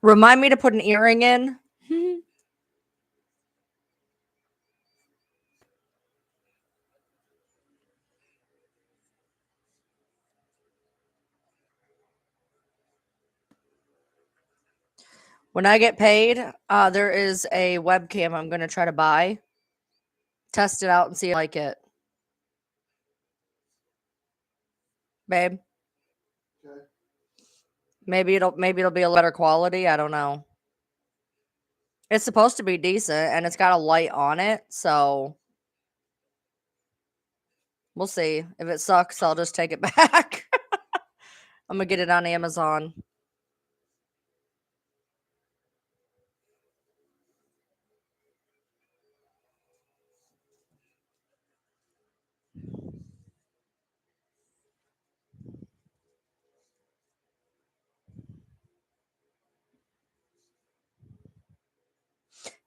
Remind me to put an earring in. When I get paid, there is a webcam I'm going to try to buy, test it out, and see if I like it. Babe, Okay. maybe it'll be a better quality. I don't know. It's supposed to be decent, and it's got a light on it, so we'll see. If it sucks, I'll just take it back. I'm gonna get it on Amazon.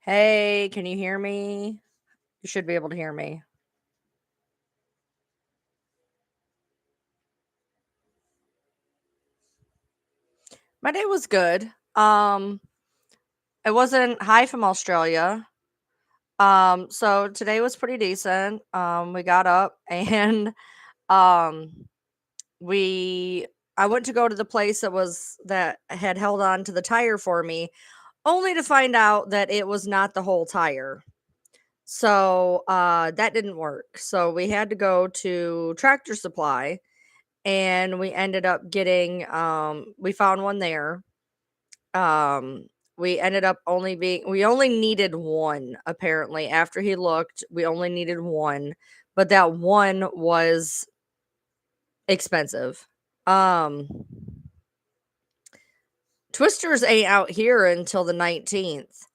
Hey, can you hear me? You should be able to hear me. My day was good. It wasn't hi from Australia. So today was pretty decent. We got up and um we I went to go to the place that had held on to the tire for me, only to find out that it was not the whole tire. So that didn't work. So we had to go to Tractor Supply, and we ended up getting we found one there. Um we ended up we only needed one. Apparently, after he looked, we only needed one, but that one was expensive. Um Twisters ain't out here until the 19th.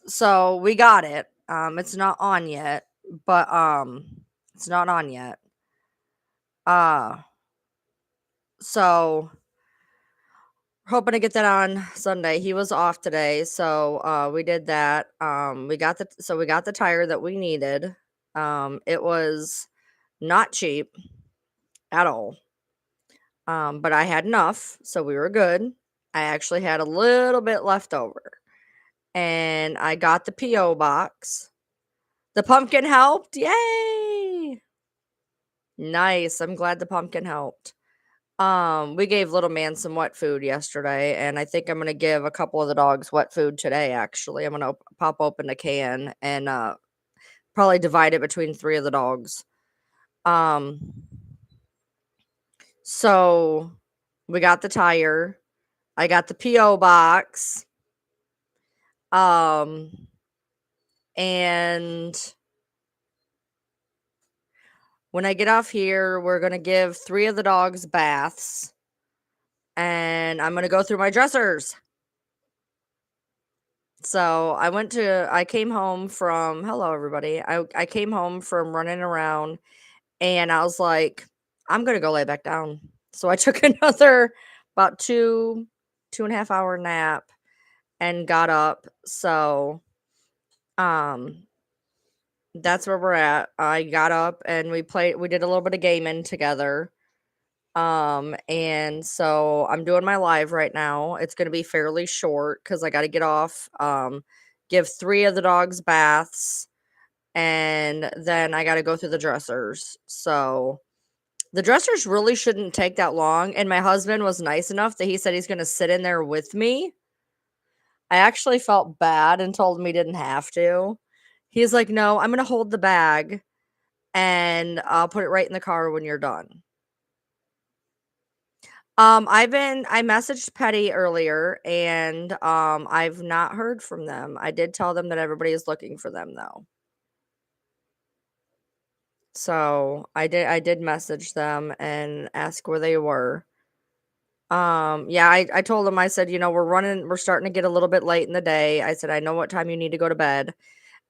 So we got it. It's not on yet, but it's not on yet. Uh so hoping to get that on Sunday. He was off today, so we did that. We got the tire that we needed. It was not cheap at all. But I had enough, so we were good. I actually had a little bit left over. And I got the PO box. The pumpkin helped. Yay! Nice. I'm glad the pumpkin helped. We gave little man some wet food yesterday, and I think I'm gonna give a couple of the dogs wet food today, actually. I'm gonna pop open a can and probably divide it between 3 of the dogs. Um so we got the tire. I got the PO box. Um and when I get off here, we're gonna give 3 of the dogs baths, and I'm gonna go through my dressers. So I came home from hello everybody. I came home from running around, and I was like, I'm gonna go lay back down. So I took another about 2.5 hour nap and got up. So um that's where we're at. I got up and we did a little bit of gaming together. And so I'm doing my live right now. It's gonna be fairly short because I gotta get off, give 3 of the dogs baths, and then I gotta go through the dressers. So the dressers really shouldn't take that long, and my husband was nice enough that he said he's gonna sit in there with me. I actually felt bad and told him he didn't have to. He's like, "No, I'm gonna hold the bag, and I'll put it right in the car when you're done." I messaged Petty earlier, and I've not heard from them. I did tell them that everybody is looking for them though. So I did message them and ask where they were. Yeah, I told them, I said, we're starting to get a little bit late in the day. I said, I know what time you need to go to bed.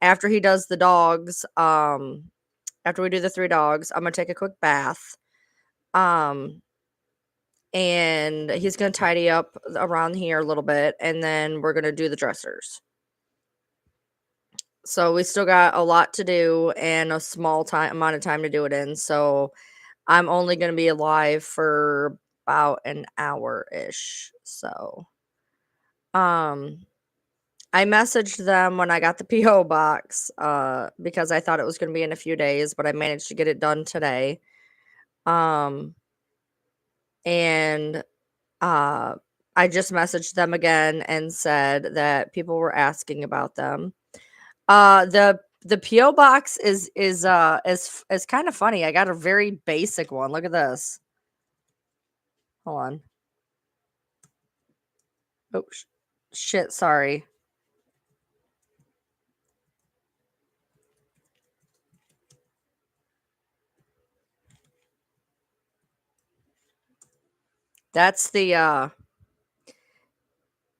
After he does the dogs, after we do the 3 dogs, I'm gonna take a quick bath. Um and he's gonna tidy up around here a little bit, and then we're gonna do the dressers. So we still got a lot to do and a small time amount of time to do it in. So I'm only gonna be alive for about an hour ish. So Um, I messaged them when I got the PO box, because I thought it was gonna be in a few days, but I managed to get it done today. Um, and, uh, I just messaged them again and said that people were asking about them. The PO box is kind of funny. I got a very basic one. Look at this. Hold on. Oh, shit, sorry. That's the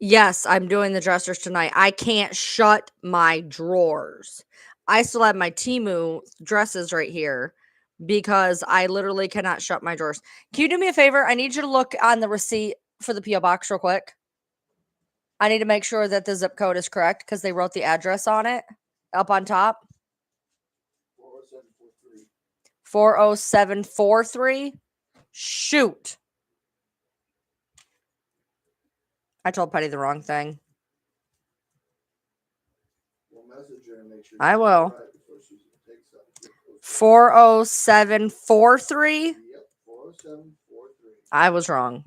yes, I'm doing the dressers tonight. I can't shut my drawers. I still have my Temu dresses right here because I literally cannot shut my drawers. Can you do me a favor? I need you to look on the receipt for the PO box real quick. I need to make sure that the zip code is correct because they wrote the address on it up on top. 40743. Shoot. I told Petty the wrong thing. I will. 40743. Yep, 40743. I was wrong.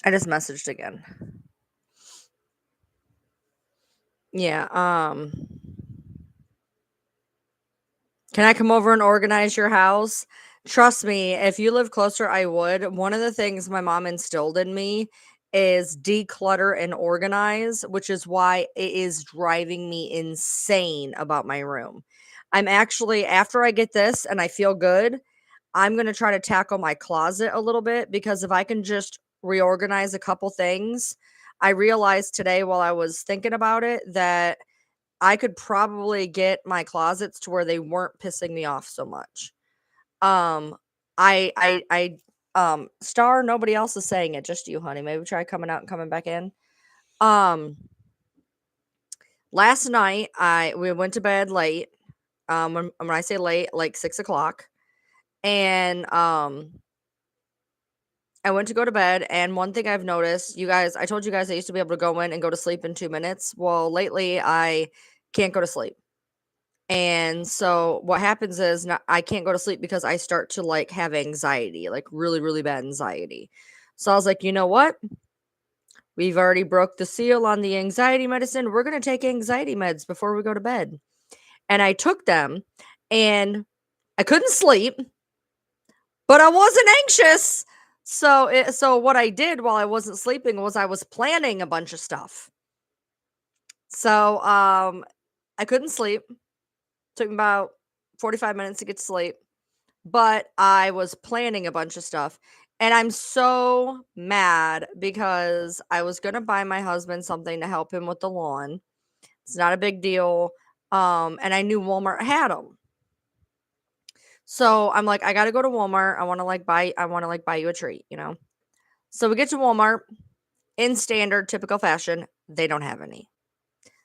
I just messaged again. Yeah, can I come over and organize your house? Trust me, if you live closer, I would. One of the things my mom instilled in me is declutter and organize, which is why it is driving me insane about my room. I'm actually, after I get this and I feel good, I'm going to try to tackle my closet a little bit because if I can just reorganize a couple things, I realized today while I was thinking about it that I could probably get my closets to where they weren't pissing me off so much. Um, Star, nobody else is saying it, just you, honey. Maybe try coming out and coming back in. Um, Last night we went to bed late. When I say late, like 6 o'clock, and I went to go to bed, and one thing I've noticed, you guys, I told you guys I used to be able to go in and go to sleep in 2 minutes. Well, lately I can't go to sleep. And so what happens is I can't go to sleep because I start to like have anxiety, like really, really bad anxiety. So I was like, you know what? We've already broke the seal on the anxiety medicine. We're going to take anxiety meds before we go to bed. And I took them and I couldn't sleep, but I wasn't anxious. So what I did while I wasn't sleeping was I was planning a bunch of stuff. So I couldn't sleep. Took me about 45 minutes to get to sleep. But I was planning a bunch of stuff. And I'm so mad because I was going to buy my husband something to help him with the lawn. It's not a big deal. And I knew Walmart had them. So I'm like, I got to go to Walmart. I want to like buy you a treat, you know? So we get to Walmart in standard, typical fashion. They don't have any.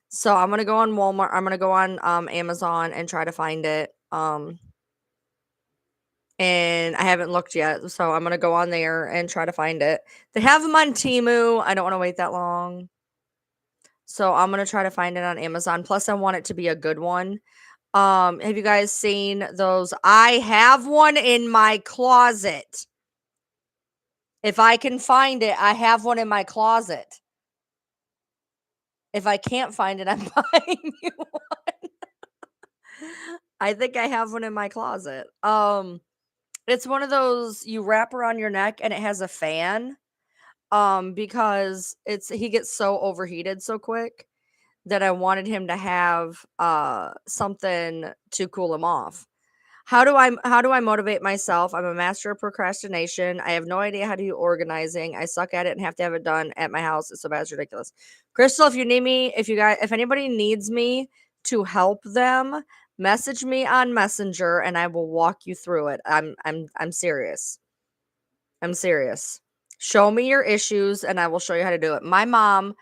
So I'm going to go on Walmart. I'm going to go on Amazon and try to find it. And I haven't looked yet, so I'm gonna go on there and try to find it. They have them on Temu. I don't want to wait that long, so I'm gonna try to find it on Amazon. Plus, I want it to be a good one. Have you guys seen those? I have one in my closet. If I can find it, I have one in my closet. If I can't find it, I'm buying you one. I think I have one in my closet. It's one of those you wrap around your neck and it has a fan. Because he gets so overheated so quick that I wanted him to have something to cool him off. How do I motivate myself? I'm a master of procrastination. I have no idea how to do organizing. I suck at it and have to have it done at my house. It's so bad, it's ridiculous. Crystal, if you need me, if anybody needs me to help them, message me on Messenger and I will walk you through it. I'm serious. I'm serious. Show me your issues and I will show you how to do it. My mom,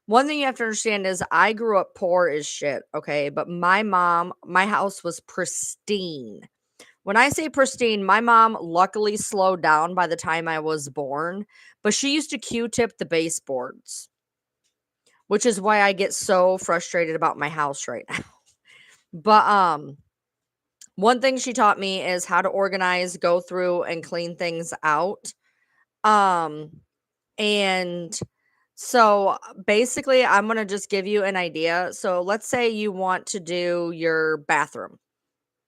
one thing you have to understand is I grew up poor as shit, okay? But my mom, my house was pristine. When I say pristine, my mom luckily slowed down by the time I was born, but she used to Q-tip the baseboards, which is why I get so frustrated about my house right now. But one thing she taught me is how to organize, go through and clean things out. Um and so basically I'm going to just give you an idea. So let's say you want to do your bathroom.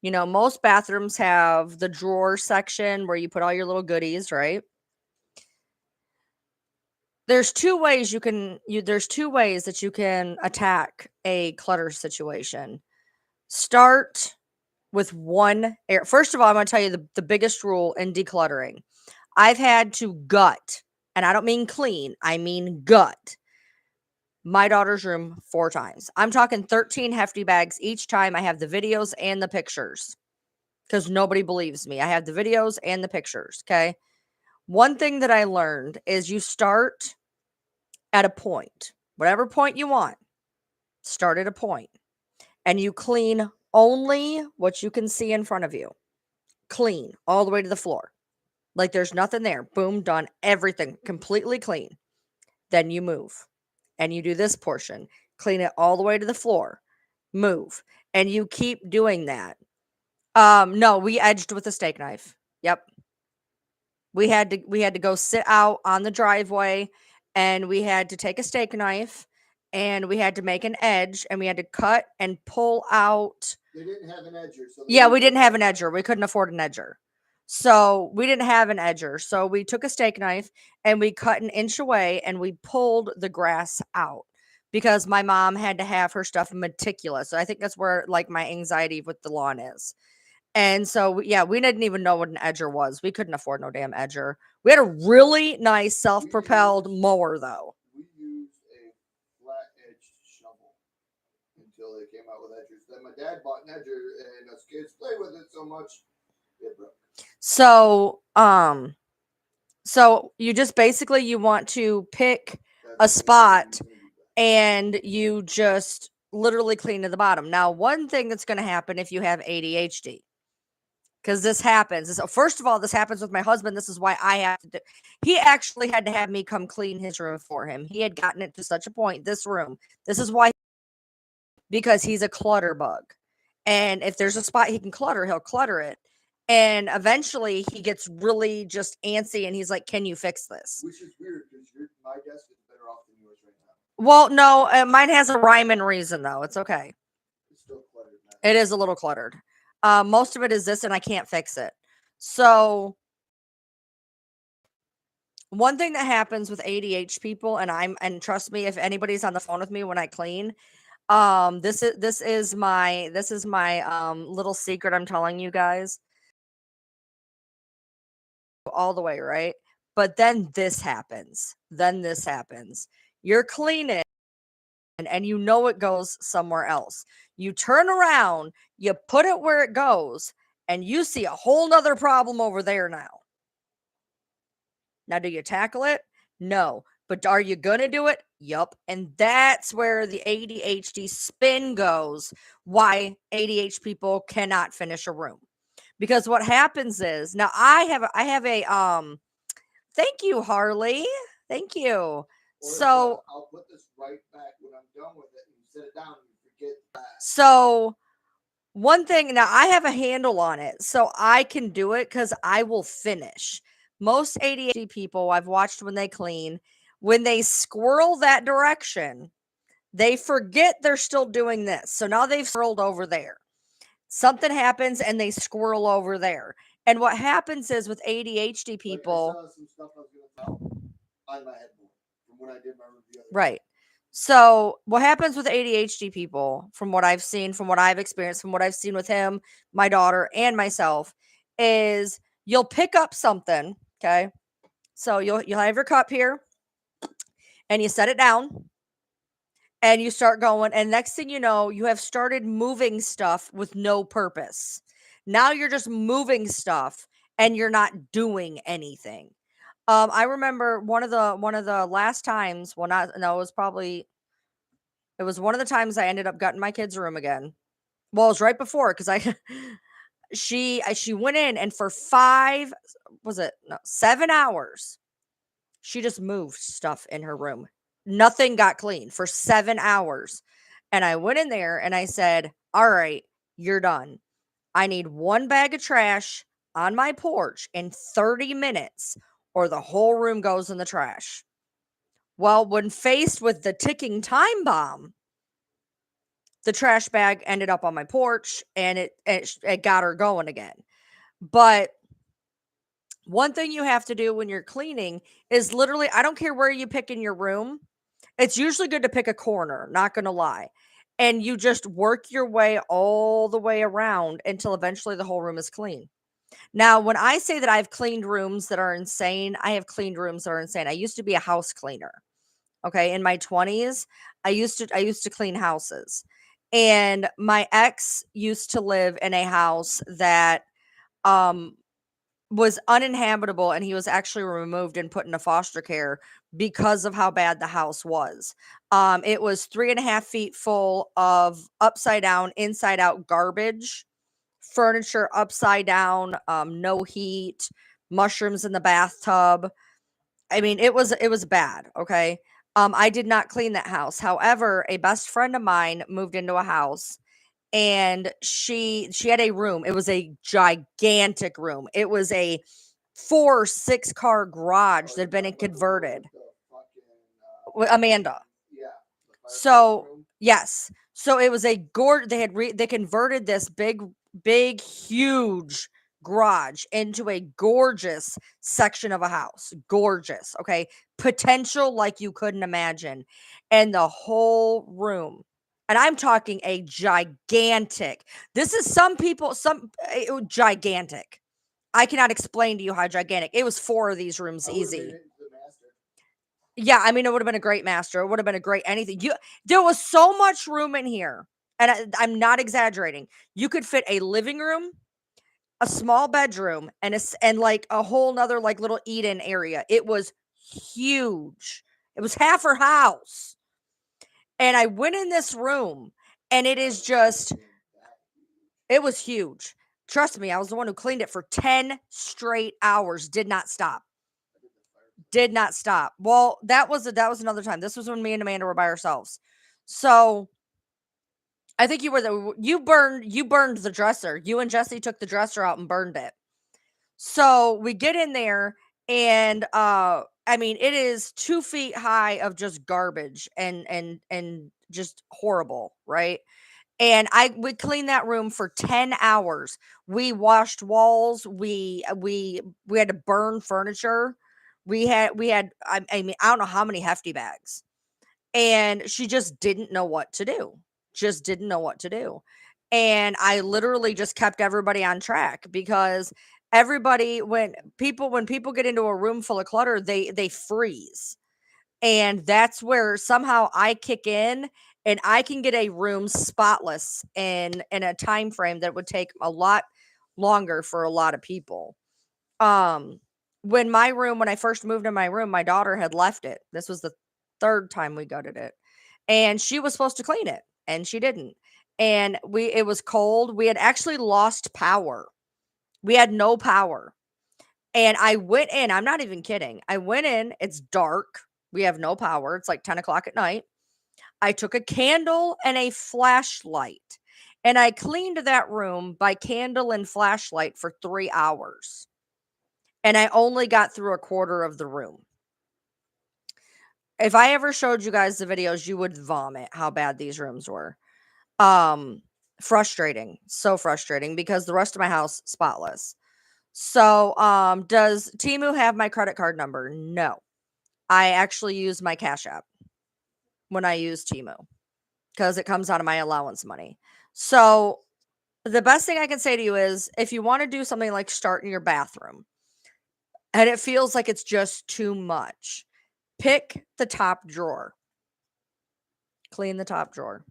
You know, most bathrooms have the drawer section where you put all your little goodies, right? There's two ways that you can attack a clutter situation. Start with one area. First of all, I'm going to tell you the biggest rule in decluttering. I've had to gut, and I don't mean clean, I mean gut my daughter's room 4 times. I'm talking 13 hefty bags each time. I have the videos and the pictures because nobody believes me. I have the videos and the pictures. Okay. One thing that I learned is you start at a point, whatever point you want, start at a point, and you clean only what you can see in front of you. Clean all the way to the floor. Like there's nothing there. Boom, done. Everything completely clean. Then you move and you do this portion, clean it all the way to the floor, move, and you keep doing that. No, we edged with a steak knife. Yep. We had to go sit out on the driveway and we had to take a steak knife and we had to make an edge and we had to cut and pull out. They didn't have an edger. So Yeah, we didn't have an edger. We couldn't afford an edger. So we didn't have an edger. So we took a steak knife and we cut an inch away and we pulled the grass out because my mom had to have her stuff meticulous. So I think that's where like my anxiety with the lawn is. And so, yeah, we didn't even know what an edger was. We couldn't afford no damn edger. We had a really nice self-propelled mower, though. We used a flat-edged shovel until they came out with edgers. Then my dad bought an edger, and us kids played with it so much it broke. So you just basically you want to pick a spot and you just literally clean to the bottom. Now, one thing that's going to happen if you have ADHD, because this happens. So first of all, this happens with my husband. This is why I have to do. He actually had to have me come clean his room for him. He had gotten it to such a point. This room. This is why, because he's a clutter bug, and if there's a spot he can clutter, he'll clutter it. And eventually, he gets really just antsy, and he's like, "Can you fix this?" Which is weird because my desk is better off than yours right now. Well, no, mine has a rhyme and reason though. It's okay. It's still cluttered, man. It is a little cluttered. Most of it is this, and I can't fix it. So one thing that happens with ADHD people, and trust me, if anybody's on the phone with me when I clean, this is my little secret I'm telling you guys. All the way, right? But then this happens. You're cleaning and you know it goes somewhere else. You turn around, you put it where it goes, and you see a whole nother problem over there now. Now, do you tackle it? No. But are you going to do it? Yup. And that's where the ADHD spin goes, why ADHD people cannot finish a room. Because what happens is, now I have a thank you, Harley. Thank you. Or So I'll put this right back when I'm done with it and you set it down and you forget that. So one thing, now I have a handle on it, so I can do it because I will finish. Most ADHD people I've watched when they clean, when they squirrel that direction, they forget they're still doing this. So now they've squirreled over there. Something happens and they squirrel over there. And what happens is with ADHD people, Like I saw some stuff I was going to tell on my headboard from when I did my review. right. So, what happens with ADHD people, from what I've seen, from what I've experienced, from what I've seen with him, my daughter, and myself, is you'll pick up something, okay? So you'll have your cup here and you set it down and you start going, and next thing you know, you have started moving stuff with no purpose. Now you're just moving stuff and you're not doing anything. I remember one of the last times, well, not no, it was one of the times I ended up gutting my kid's room again. Well, it was right before because I she went in and for 5, was it, no, 7 hours, she just moved stuff in her room. Nothing got clean for 7 hours. And I went in there and I said, "All right, you're done. I need 1 bag of trash on my porch in 30 minutes or the whole room goes in the trash." Well, when faced with the ticking time bomb, the trash bag ended up on my porch and it got her going again. But one thing you have to do when you're cleaning is literally, I don't care where you pick in your room. It's usually good to pick a corner, not going to lie. And you just work your way all the way around until eventually the whole room is clean. Now, when I say that I've cleaned rooms that are insane, I have cleaned rooms that are insane. I used to be a house cleaner. Okay, in my 20s, I used to clean houses. And my ex used to live in a house that um was uninhabitable, and he was actually removed and put into foster care because of how bad the house was. It was 3.5 feet full of upside down, inside out garbage, furniture upside down, no heat, mushrooms in the bathtub. I mean, it was bad, okay? I did not clean that house. However, a best friend of mine moved into a house and she had a room. It was a gigantic room. It was a 4 6-car garage Oh, that you're had been talking about the one converted. with the fucking Amanda. yeah, the fireplace So, room. yes. So it was a they converted this big huge garage into a gorgeous section of a house. Gorgeous, okay? Potential like you couldn't imagine. And the whole room, and I'm talking a gigantic. This is some people gigantic. I cannot explain to you how gigantic. It was 4 of these rooms I would have made easy. it into the master. Yeah, I mean, it would have been a great master. It would have been a great anything. There was so much room in here, and I'm not exaggerating. You could fit a living room, a small bedroom, and like a whole nother like little eat-in area. It was huge. It was half her house. And I went in this room, and it is just, Being that huge. it was huge. Trust me, I was the one who cleaned it for 10 straight hours. Did not stop. I did the fireplace. Did not stop. Well, that was another time. This was when me and Amanda were by ourselves. So I think you burned the dresser. You and Jesse took the dresser out and burned it. So we get in there and I mean it is 2 feet high of just garbage and just horrible, right? And we cleaned that room for 10 hours. We washed walls. We had to burn furniture. We had I mean, I don't know how many hefty bags. And she just didn't know what to do. Just didn't know what to do. And I literally just kept everybody on track because when people get into a room full of clutter, they freeze. And that's where somehow I kick in and I can get a room spotless in a time frame that would take a lot longer for a lot of people. Um when I first moved in my room, my daughter had left it. This was the third time we gutted it. And she was supposed to clean it and she didn't. And it was cold. We had actually lost power. We had no power. And I went in, I'm not even kidding. I went in, it's dark. We have no power. It's like 10 o'clock at night. I took a candle and a flashlight and I cleaned that room by candle and flashlight for 3 hours. And I only got through a quarter of the room. If I ever showed you guys the videos, you would vomit how bad these rooms were. Um, Frustrating. So frustrating because the rest of my house spotless. So, does Timu have my credit card number? No. I actually use my Cash App. when I use Temu because it comes out of my allowance money. So the best thing I can say to you is if you want to do something like start in your bathroom and it feels like it's just too much, pick the top drawer. Clean the top drawer.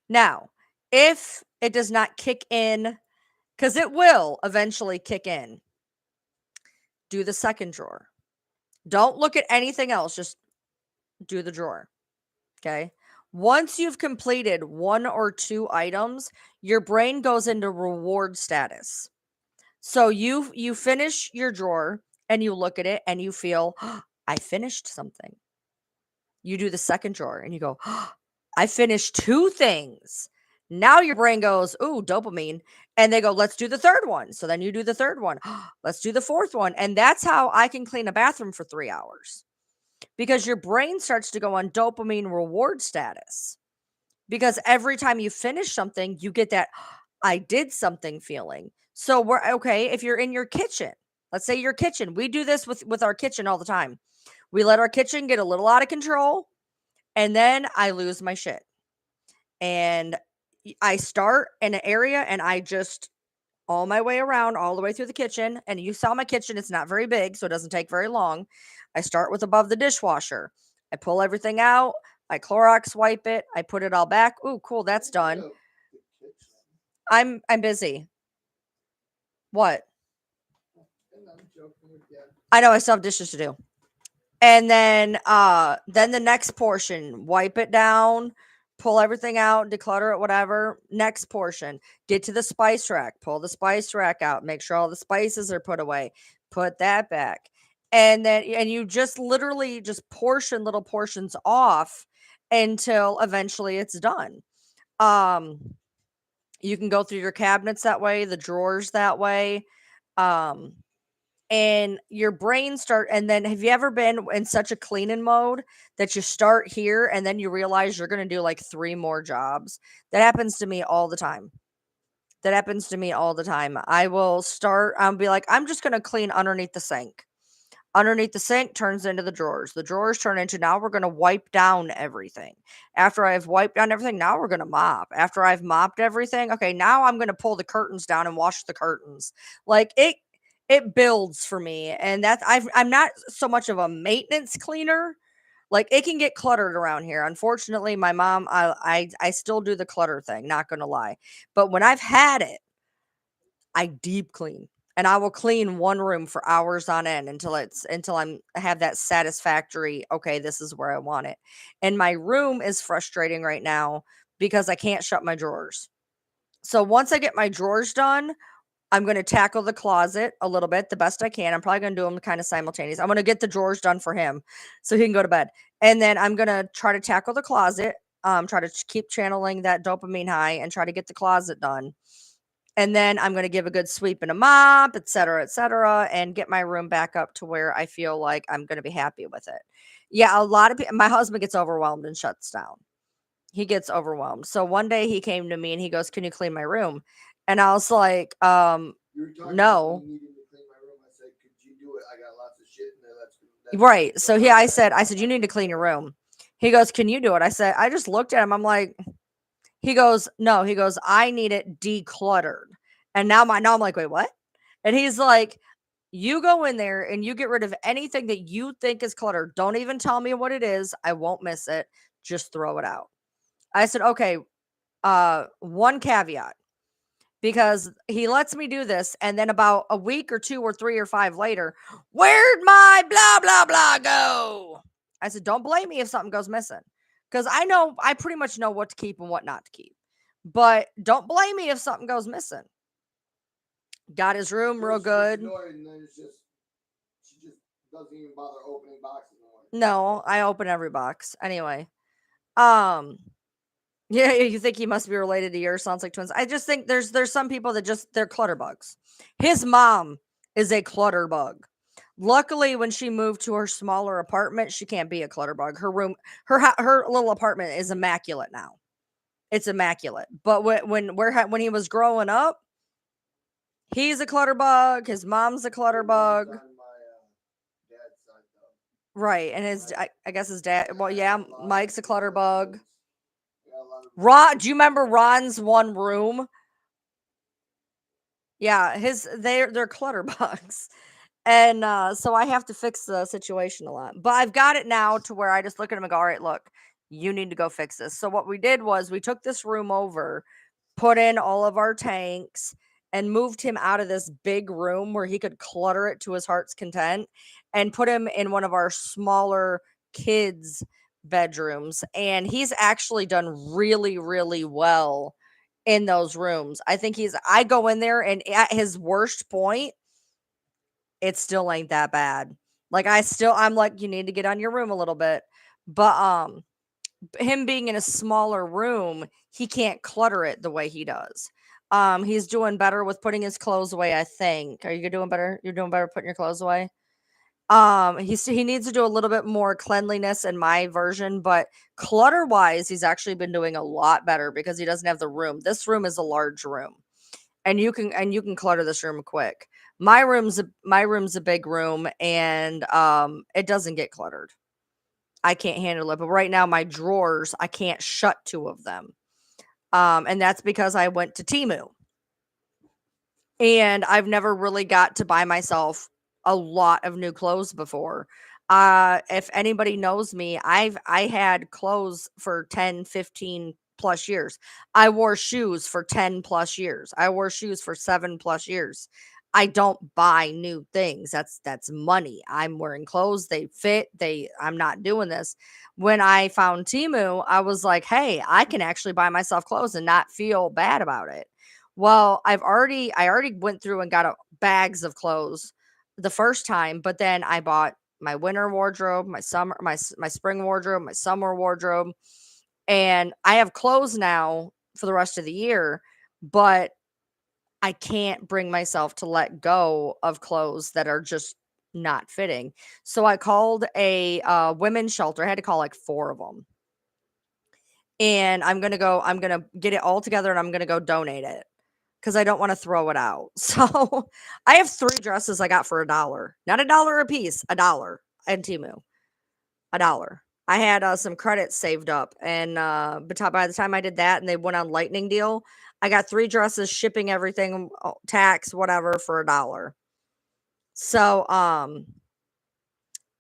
Now, if it does not kick in, because it will eventually kick in, do the second drawer. Don't look at anything else, just do the drawer. Okay. Once you've completed 1 or 2 items, your brain goes into reward status. So you finish your drawer and you look at it and you feel, "Oh, I finished something." You do the second drawer and you go, "Oh, I finished 2 things." Now your brain goes, "Ooh, dopamine." And they go, "Let's do the third one." So then you do the third one. "Let's do the fourth one." And that's how I can clean a bathroom for 3 hours. Because your brain starts to go on dopamine reward status. Because every time you finish something, you get that I did something feeling. So we're okay. If you're in your kitchen, let's say your kitchen, we do this with our kitchen all the time. We let our kitchen get a little out of control, and then I lose my shit. And I start in an area and I just all my way around, all the way through the kitchen. And you saw my kitchen, it's not very big, so it doesn't take very long. I start with above the dishwasher. I pull everything out. I Clorox wipe it. I put it all back. Ooh, cool, that's done. I'm busy. What? I know I still have dishes to do. And then the next portion, wipe it down, pull everything out, declutter it, whatever. Next portion, get to the spice rack, pull the spice rack out, make sure all the spices are put away, put that back. And you just literally just portion little portions off until eventually it's done. You can go through your cabinets that way, the drawers that way. And your brain and then have you ever been in such a cleaning mode that you start here and then you realize you're going to do like 3 more jobs? That happens to me all the time. I'll be like, I'm just going to clean underneath the sink. Underneath the sink turns into the drawers. The drawers turn into now we're going to wipe down everything. After I've wiped down everything, now we're going to mop. After I've mopped everything, okay, now I'm going to pull the curtains down and wash the curtains. Like it builds for me. And I'm not so much of a maintenance cleaner. Like it can get cluttered around here. Unfortunately, my mom, I still do the clutter thing, not gonna lie. But when I've had it, I deep clean. And I will clean one room for hours on end until I have that satisfactory, okay, this is where I want it. And my room is frustrating right now because I can't shut my drawers. So once I get my drawers done, I'm going to tackle the closet a little bit the best I can. I'm probably going to do them kind of simultaneous. I'm going to get the drawers done for him so he can go to bed. And then I'm going to try to tackle the closet, try to keep channeling that dopamine high and try to get the closet done. And then I'm going to give a good sweep and a mop, et cetera, and get my room back up to where I feel like I'm going to be happy with it. Yeah, a lot of people, my husband gets overwhelmed and shuts down. He gets overwhelmed. So one day he came to me and he goes, "Can you clean my room?" And I was like, You were talking no. about me needing to clean my room. I said, "Could you do it? I got lots of shit in there." Right. So I said, "You need to clean your room." He goes, "Can you do it?" I said, I just looked at him. I'm like, he goes, "No." He goes, "I need it decluttered." And now I'm like, "Wait, what?" And he's like, "You go in there and you get rid of anything that you think is cluttered. Don't even tell me what it is. I won't miss it. Just throw it out." I said, "Okay, one caveat." Because he lets me do this, and then about a week or 2 or 3 or 5 later, "Where'd my blah blah blah go?" I said, "Don't blame me if something goes missing, because I pretty much know what to keep and what not to keep. But don't blame me if something goes missing." Got his room real good. And then she just doesn't even bother opening boxes anymore. No, I open every box anyway. Yeah, you think he must be related to yours? Sounds like twins. I just think there's some people that they're clutter bugs. His mom is a clutter bug. Luckily, when she moved to her smaller apartment, she can't be a clutter bug. Her room, her little apartment is immaculate now. It's immaculate. But when he was growing up, he's a clutter bug. His mom's a clutter bug. On my dad's side, though. Right, and I guess his dad. Well, yeah, And a lot of Mike's a clutter bug. kids. Yeah, a lot of Ron, do you remember Ron's one room? Yeah, they're clutter bugs. And so I have to fix the situation a lot. But I've got it now to where I just look at him and go, all right, look, you need to go fix this. So what we did was we took this room over, put in all of our tanks, and moved him out of this big room where he could clutter it to his heart's content and put him in one of our smaller kids' bedrooms. And he's actually done really, really well in those rooms. I go in there and at his worst point, it still ain't that bad. Like I'm like, you need to get on your room a little bit. But him being in a smaller room, he can't clutter it the way he does. He's doing better with putting his clothes away, I think. Are you doing better? You're doing better putting your clothes away? He needs to do a little bit more cleanliness in my version, but clutter wise, he's actually been doing a lot better because he doesn't have the room. This room is a large room, and you can clutter this room quick. My room's a big room, and it doesn't get cluttered. I can't handle it. But right now, my drawers, I can't shut two of them. And that's because I went to Timu. And I've never really got to buy myself a lot of new clothes before. If anybody knows me, I had clothes for 10, 15 plus years. I wore shoes for 10 plus years. I wore shoes for 7 plus years. I don't buy new things. That's money. I'm wearing clothes, they fit, I'm not doing this. When I found Timu, I was like, "Hey, I can actually buy myself clothes and not feel bad about it." Well, I already went through and got bags of clothes the first time, but then I bought my winter wardrobe, my spring wardrobe, my summer wardrobe, and I have clothes now for the rest of the year, but I can't bring myself to let go of clothes that are just not fitting. So I called a women's shelter. I had to call like 4 of them. And I'm going to get it all together and I'm going to go donate it because I don't want to throw it out. So I have 3 dresses I got for $1. Not $1 a piece, $1 at Timu. $1. I had some credits saved up, and by the time I did that and they went on lightning deal, I got 3 dresses, shipping, everything, tax, whatever, for $1. So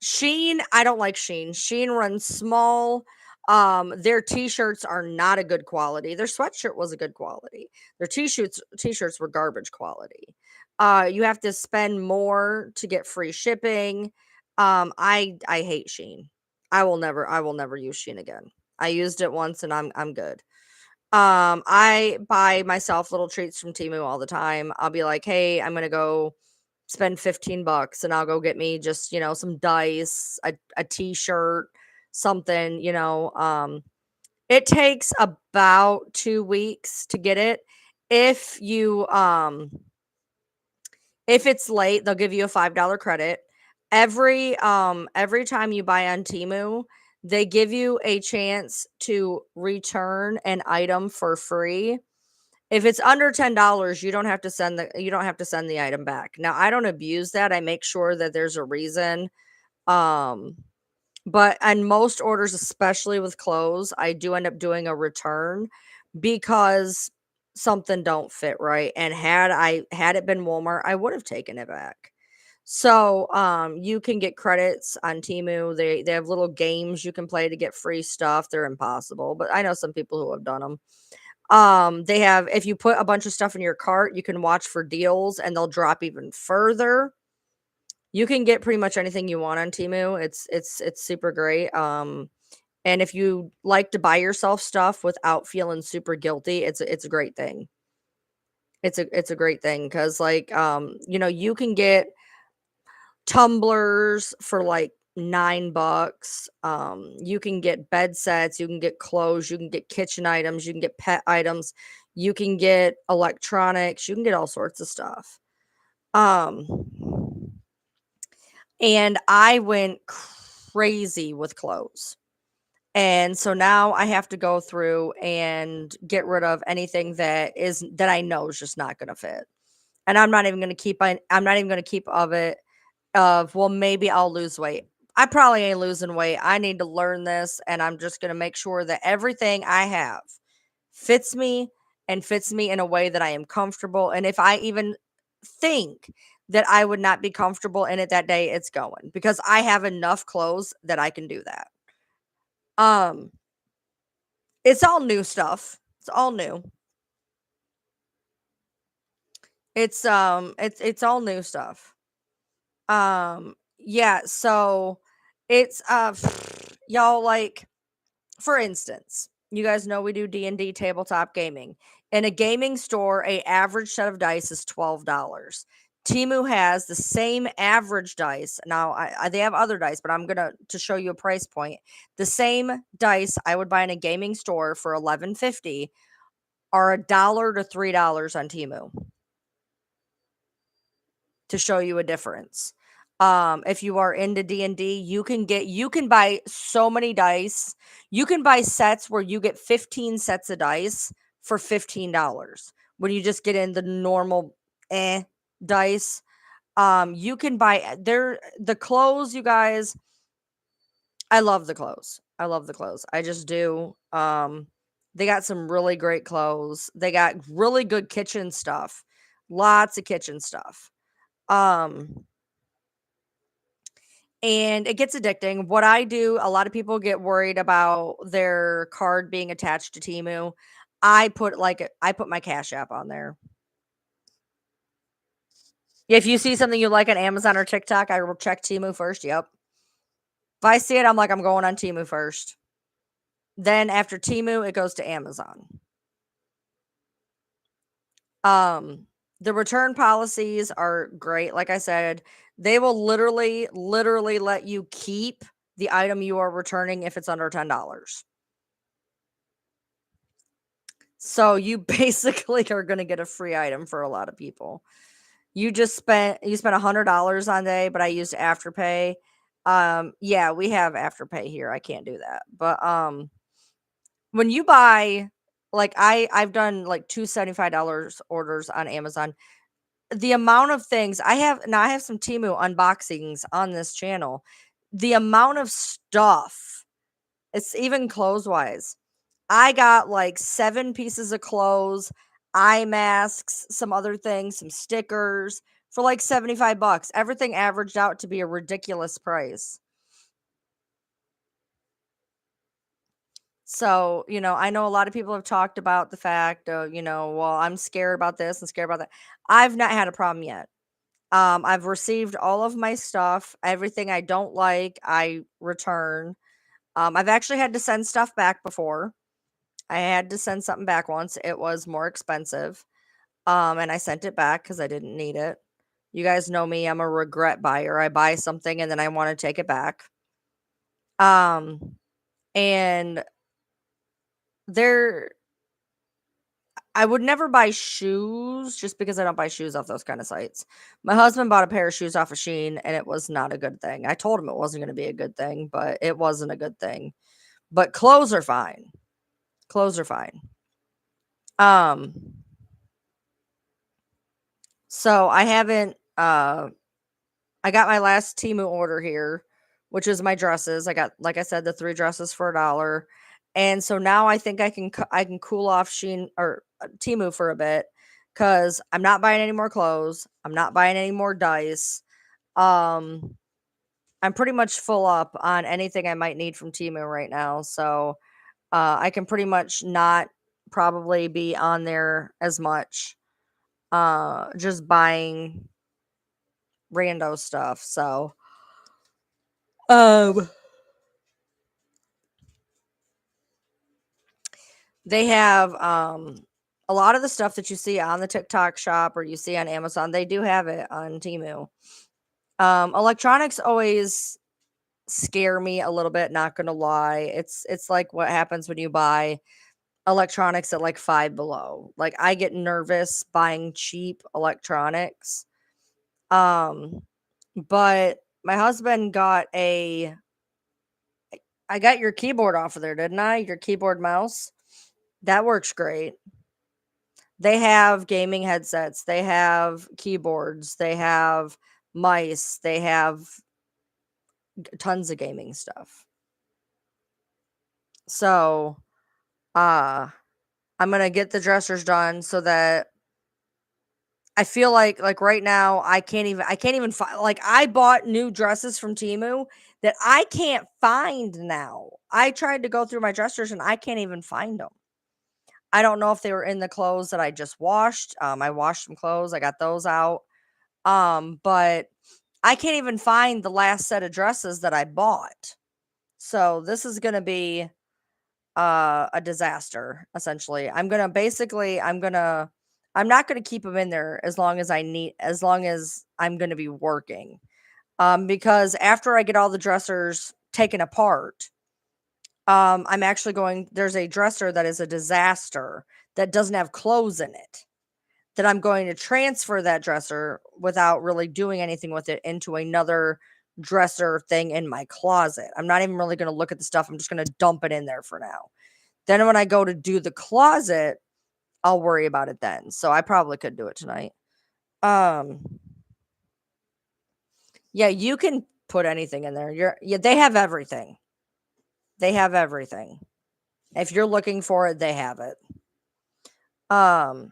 Sheen, I don't like Sheen. Sheen runs small. Their t-shirts are not a good quality. Their sweatshirt was a good quality. Their t-shirts were garbage quality. You have to spend more to get free shipping. I hate Sheen. I will never use Sheen again. I used it once and I'm good. I buy myself little treats from Timu all the time. I'll be like, "Hey, I'm gonna go spend 15 bucks and I'll go get me just, some dice, a t-shirt, something, it takes about 2 weeks to get it. If you if it's late, they'll give you a $5 credit. Every time you buy on Timu, they give you a chance to return an item for free. If it's under $10, you don't have to send the item back. Now, I don't abuse that. I make sure that there's a reason. Um, but on most orders, especially with clothes, I do end up doing a return because something don't fit right. And had it been Walmart, I would have taken it back. So, you can get credits on Timu. They have little games you can play to get free stuff. They're impossible, but I know some people who have done them. They have if you put a bunch of stuff in your cart, you can watch for deals and they'll drop even further. You can get pretty much anything you want on Timu. It's super great. And if you like to buy yourself stuff without feeling super guilty, it's a great thing. It's a great thing because you can get tumblers for like $9. You can get bed sets, you can get clothes, you can get kitchen items, you can get pet items, you can get electronics, you can get all sorts of stuff. Um, and I went crazy with clothes. And so now I have to go through and get rid of anything that I know is just not going to fit. And I'm not even going to keep of it of, well, maybe I'll lose weight. I probably ain't losing weight. I need to learn this, and I'm just going to make sure that everything I have fits me and fits me in a way that I am comfortable. And if I even think that I would not be comfortable in it that day, it's going because I have enough clothes that I can do that. Um, it's all new stuff. It's all new. It's all new stuff. Yeah, so it's y'all, like, for instance, you guys know we do D&D tabletop gaming. In a gaming store, a average set of dice is $12. Timu has the same average dice. Now, they have other dice, but I'm gonna to show you a price point. The same dice I would buy in a gaming store for $11.50 are $1 to $3 on Timu, to show you a difference. If you are into D&D, you can buy so many dice. You can buy sets where you get 15 sets of dice for $15. When you just get in the normal dice, you can buy the clothes, you guys. I love the clothes. I love the clothes. I just do. They got some really great clothes. They got really good kitchen stuff. Lots of kitchen stuff. Um and it gets addicting. What I do, a lot of people get worried about their card being attached to Timu. I put my Cash App on there. If you see something you like on Amazon or TikTok, I will check Timu first. Yep. If I see it, I'm like, I'm going on Timu first. Then after Timu, it goes to Amazon. Um, the return policies are great. Like I said, they will literally let you keep the item you are returning if it's under $10. So you basically are going to get a free item for a lot of people. You spent $100 on day, but I used Afterpay. Yeah, we have Afterpay here. I can't do that. But when you buy, like, I've done like two $75 orders on Amazon. The amount of things I have now, I have some Timu unboxings on this channel. The amount of stuff, it's even clothes wise. I got like 7 pieces of clothes, eye masks, some other things, some stickers for like $75. Everything averaged out to be a ridiculous price. So, I know a lot of people have talked about the fact of, well, I'm scared about this and scared about that. I've not had a problem yet. I've received all of my stuff. Everything I don't like, I return. I've actually had to send stuff back before. I had to send something back once. It was more expensive. And I sent it back because I didn't need it. You guys know me, I'm a regret buyer. I buy something and then I want to take it back. Um, and there I would never buy shoes just because I don't buy shoes off those kind of sites. My husband bought a pair of shoes off of Shein and it was not a good thing. I told him it wasn't going to be a good thing, but it wasn't a good thing. But clothes are fine. Clothes are fine. Um, so I haven't I got my last Timu order here, which is my dresses. I got, like I said, the 3 dresses for $1. And so now I think I can cool off Shein or Timu for a bit cuz I'm not buying any more clothes. I'm not buying any more dice. Um I'm pretty much full up on anything I might need from Timu right now. So, I can pretty much not probably be on there as much just buying rando stuff. So, um they have a lot of the stuff that you see on the TikTok shop or you see on Amazon, they do have it on Timu. Electronics always scare me a little bit, not gonna lie. It's like what happens when you buy electronics at like Five Below. Like, I get nervous buying cheap electronics. Um, but my husband got I got your keyboard off of there, didn't I? Your keyboard mouse. That works great. They have gaming headsets, they have keyboards, they have mice, they have tons of gaming stuff. So, I'm gonna get the dressers done so that I feel like right now I can't even find, like, I bought new dresses from Temu that I can't find now. I tried to go through my dressers and I can't even find them. I don't know if they were in the clothes that I just washed. I washed some clothes, I got those out. But I can't even find the last set of dresses that I bought. So this is gonna be a disaster, essentially. I'm not gonna keep them in there as long as I'm gonna be working. Because after I get all the dressers taken apart, I'm actually there's a dresser that is a disaster that doesn't have clothes in it, that I'm going to transfer that dresser without really doing anything with it into another dresser thing in my closet. I'm not even really going to look at the stuff. I'm just going to dump it in there for now. Then when I go to do the closet, I'll worry about it then. So I probably could do it tonight. Um yeah, you can put anything in there. They have everything. They have everything. If you're looking for it, they have it. Um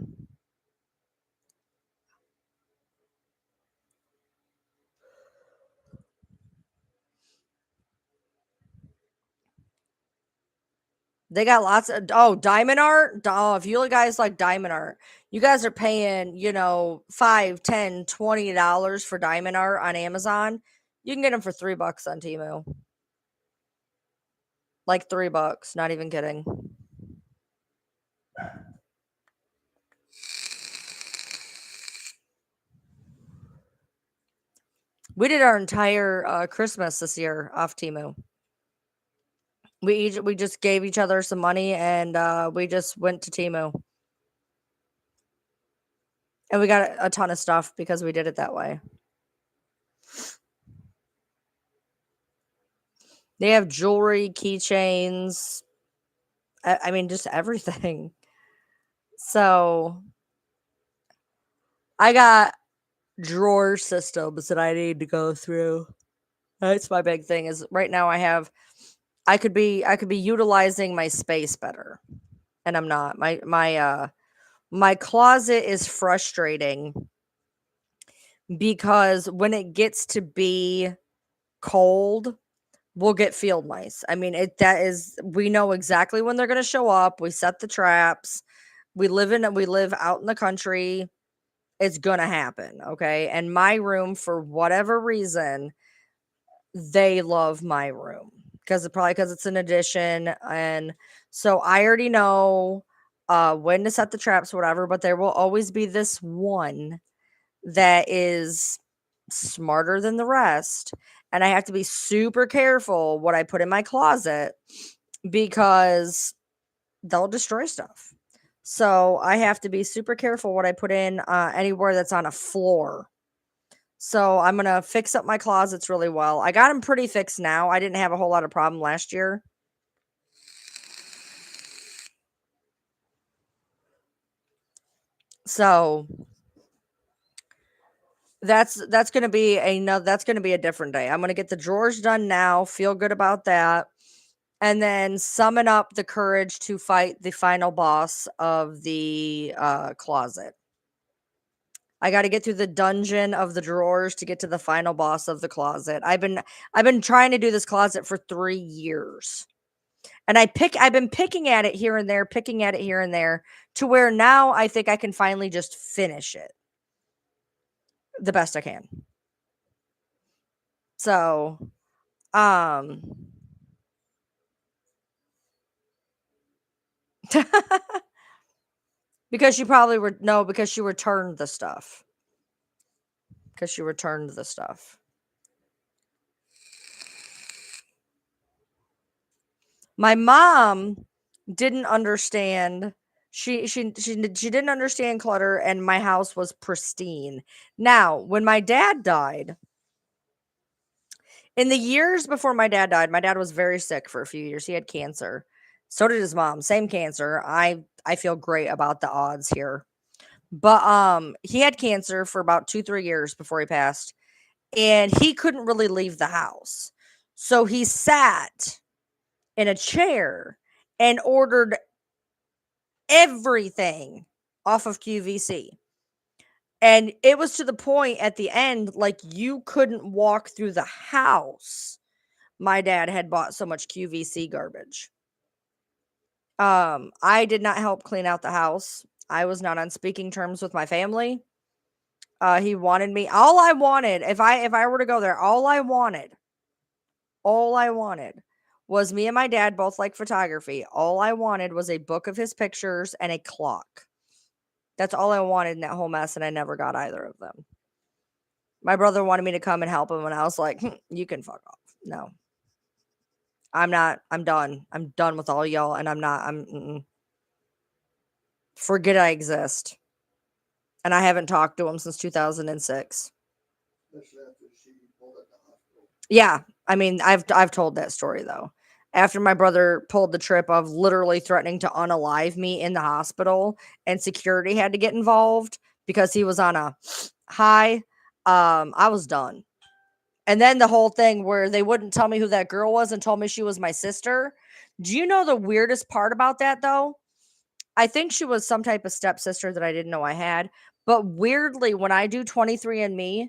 They got lots of diamond art. Oh, if you guys like diamond art, you guys are paying, $5, $10, $20 for diamond art on Amazon. You can get them for $3 on Temu. Like $3, not even kidding. We did our entire Christmas this year off Temu. We just gave each other some money and we just went to Temu. And we got a ton of stuff because we did it that way. They have jewelry, keychains. I mean, just everything. So I got drawer systems that I need to go through. That's my big thing is right now I could be utilizing my space better. And I'm not. My closet is frustrating because when it gets to be cold, we'll get field mice. I mean, we know exactly when they're going to show up. We set the traps. We live out in the country. It's going to happen, okay? And my room, for whatever reason, they love my room because it's an addition, and so I already know when to set the traps, whatever. But there will always be this one that is smarter than the rest, and I have to be super careful what I put in my closet because they'll destroy stuff. So I have to be super careful what I put in anywhere that's on a floor. So I'm gonna fix up my closets really well. I got them pretty fixed now. I didn't have a whole lot of problem last year. So that's gonna be a different day. I'm gonna get the drawers done now, feel good about that, and then summon up the courage to fight the final boss of the closet. I got to get through the dungeon of the drawers to get to the final boss of the closet. I've been trying to do this closet for 3 years. And I've been picking at it here and there, to where now I think I can finally just finish it the best I can. So, um because you probably were no, because you returned the stuff. Because you returned the stuff. My mom didn't understand. She didn't understand clutter, and my house was pristine. Now, when my dad died, in the years before my dad died, my dad was very sick for a few years. He had cancer. So did his mom. Same cancer. I feel great about the odds here. But he had cancer for about 2-3 years before he passed, and he couldn't really leave the house. So he sat in a chair and ordered everything off of QVC. And it was to the point at the end, like you couldn't walk through the house. My dad had bought so much QVC garbage. I did not help clean out the house. I was not on speaking terms with my family. He wanted me. All I wanted, if I were to go there, all I wanted was me and my dad both like photography. All I wanted was a book of his pictures and a clock. That's all I wanted in that whole mess, and I never got either of them. My brother wanted me to come and help him, and I was like, you can fuck off. No, I'm not. I'm done. I'm done with all y'all, and I'm not. Forget I exist. And I haven't talked to him since 2006. Especially after she pulled at the hospital. Yeah, I mean, I've told that story though. After my brother pulled the trip of literally threatening to unalive me in the hospital, and security had to get involved because he was on a high, I was done. And then the whole thing where they wouldn't tell me who that girl was and told me she was my sister. Do you know the weirdest part about that though? I think she was some type of stepsister that I didn't know I had. But weirdly, when I do 23andMe,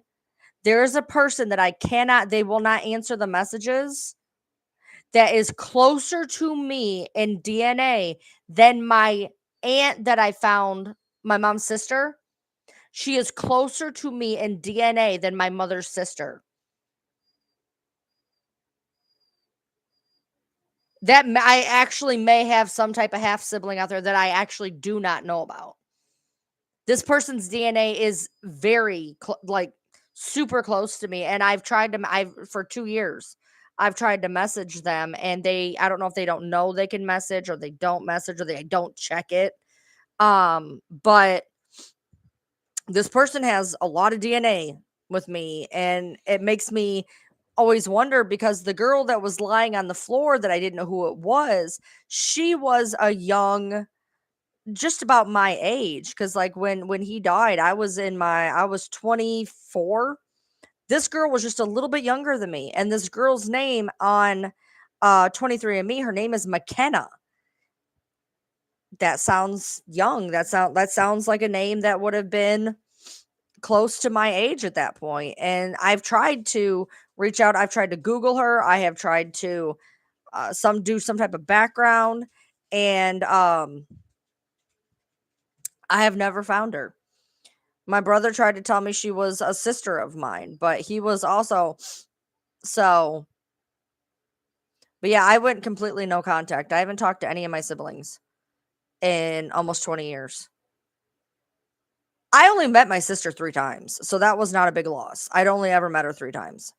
there is a person that they will not answer the messages, that is closer to me in DNA than my aunt that I found, my mom's sister. She is closer to me in DNA than my mother's sister. I actually may have some type of half sibling out there that I actually do not know about. This person's DNA is very like super close to me, and I've for 2 years I've tried to message them, and I don't know if they don't know they can message, or they don't message, or they don't check it. But this person has a lot of DNA with me, and it makes me always wonder, because the girl that was lying on the floor that I didn't know who it was, she was a young, just about my age, because like when he died, I was 24. This girl was just a little bit younger than me, and this girl's name on 23andMe, her name is McKenna. That sounds young. That sounds like a name that would have been close to my age at that point. And I've tried to reach out. I've tried to Google her. I have tried to do some type of background, and I have never found her. My brother tried to tell me she was a sister of mine, but he was also so. But yeah, I went completely no contact. I haven't talked to any of my siblings in almost 20 years. I only met my sister 3 times, so that was not a big loss. I'd only ever met her 3 times.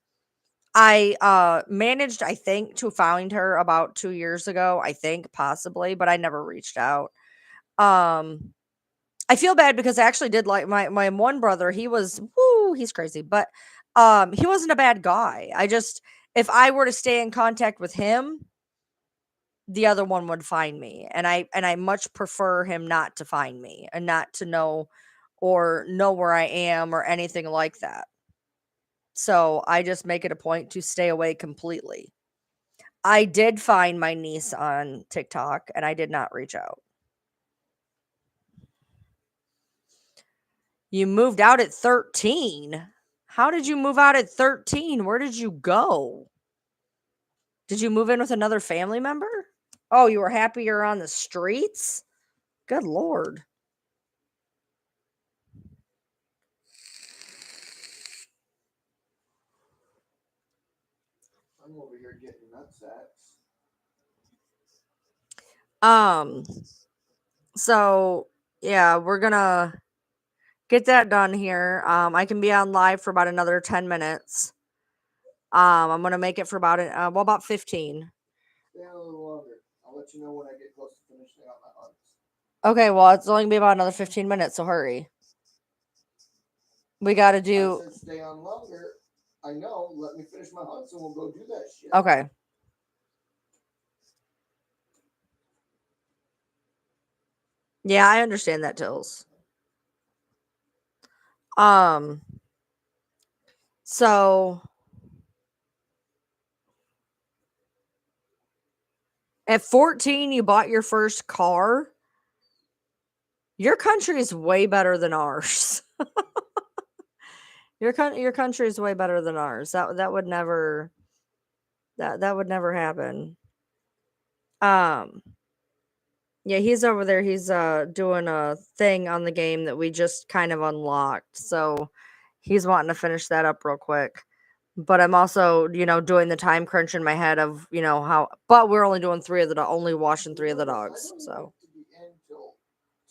I managed, I think, to find her about 2 years ago, I think, possibly, but I never reached out. Um I feel bad because I actually did like my one brother. He's crazy, but he wasn't a bad guy. I just, if I were to stay in contact with him, the other one would find me, and I much prefer him not to find me and not to know, or know where I am or anything like that. So I just make it a point to stay away completely. I did find my niece on TikTok, and I did not reach out. You moved out at 13? How did you move out at 13? Where did you go? Did you move in with another family member? Oh, you were happier on the streets? Good lord. I'm over here getting nutsacks. So yeah, we're gonna get that done here. I can be on live for about another 10 minutes. I'm gonna make it for about 15. Stay on a little longer. I'll let you know when I get close to finishing out my hunts. Okay, well, it's only gonna be about another 15 minutes, so hurry. We gotta I do. said stay on longer. I know. Let me finish my hunts and we'll go do that shit. Okay. Yeah, I understand that, Tills. Um, so At 14, you bought your first car. Your country is way better than ours. Your country is way better than ours. That would never that would never happen. Um, yeah, he's over there. He's doing a thing on the game that we just kind of unlocked. So he's wanting to finish that up real quick. But I'm also, doing the time crunch in my head of, how. But we're only doing only washing 3 of the dogs. I don't So have to be in till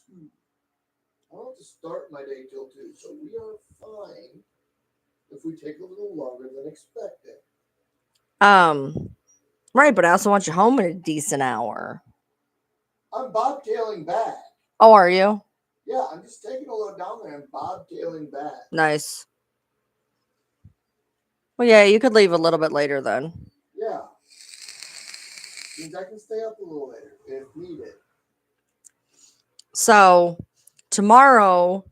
2. I don't have to start my day till 2. So we are fine if we take a little longer than expected. right. But I also want you home in a decent hour. I'm bobtailing back. Oh, are you? Yeah, I'm just taking a load down there and bobtailing back. Nice. Well, yeah, you could leave a little bit later then. Yeah. Means I can stay up a little later if needed. So tomorrow,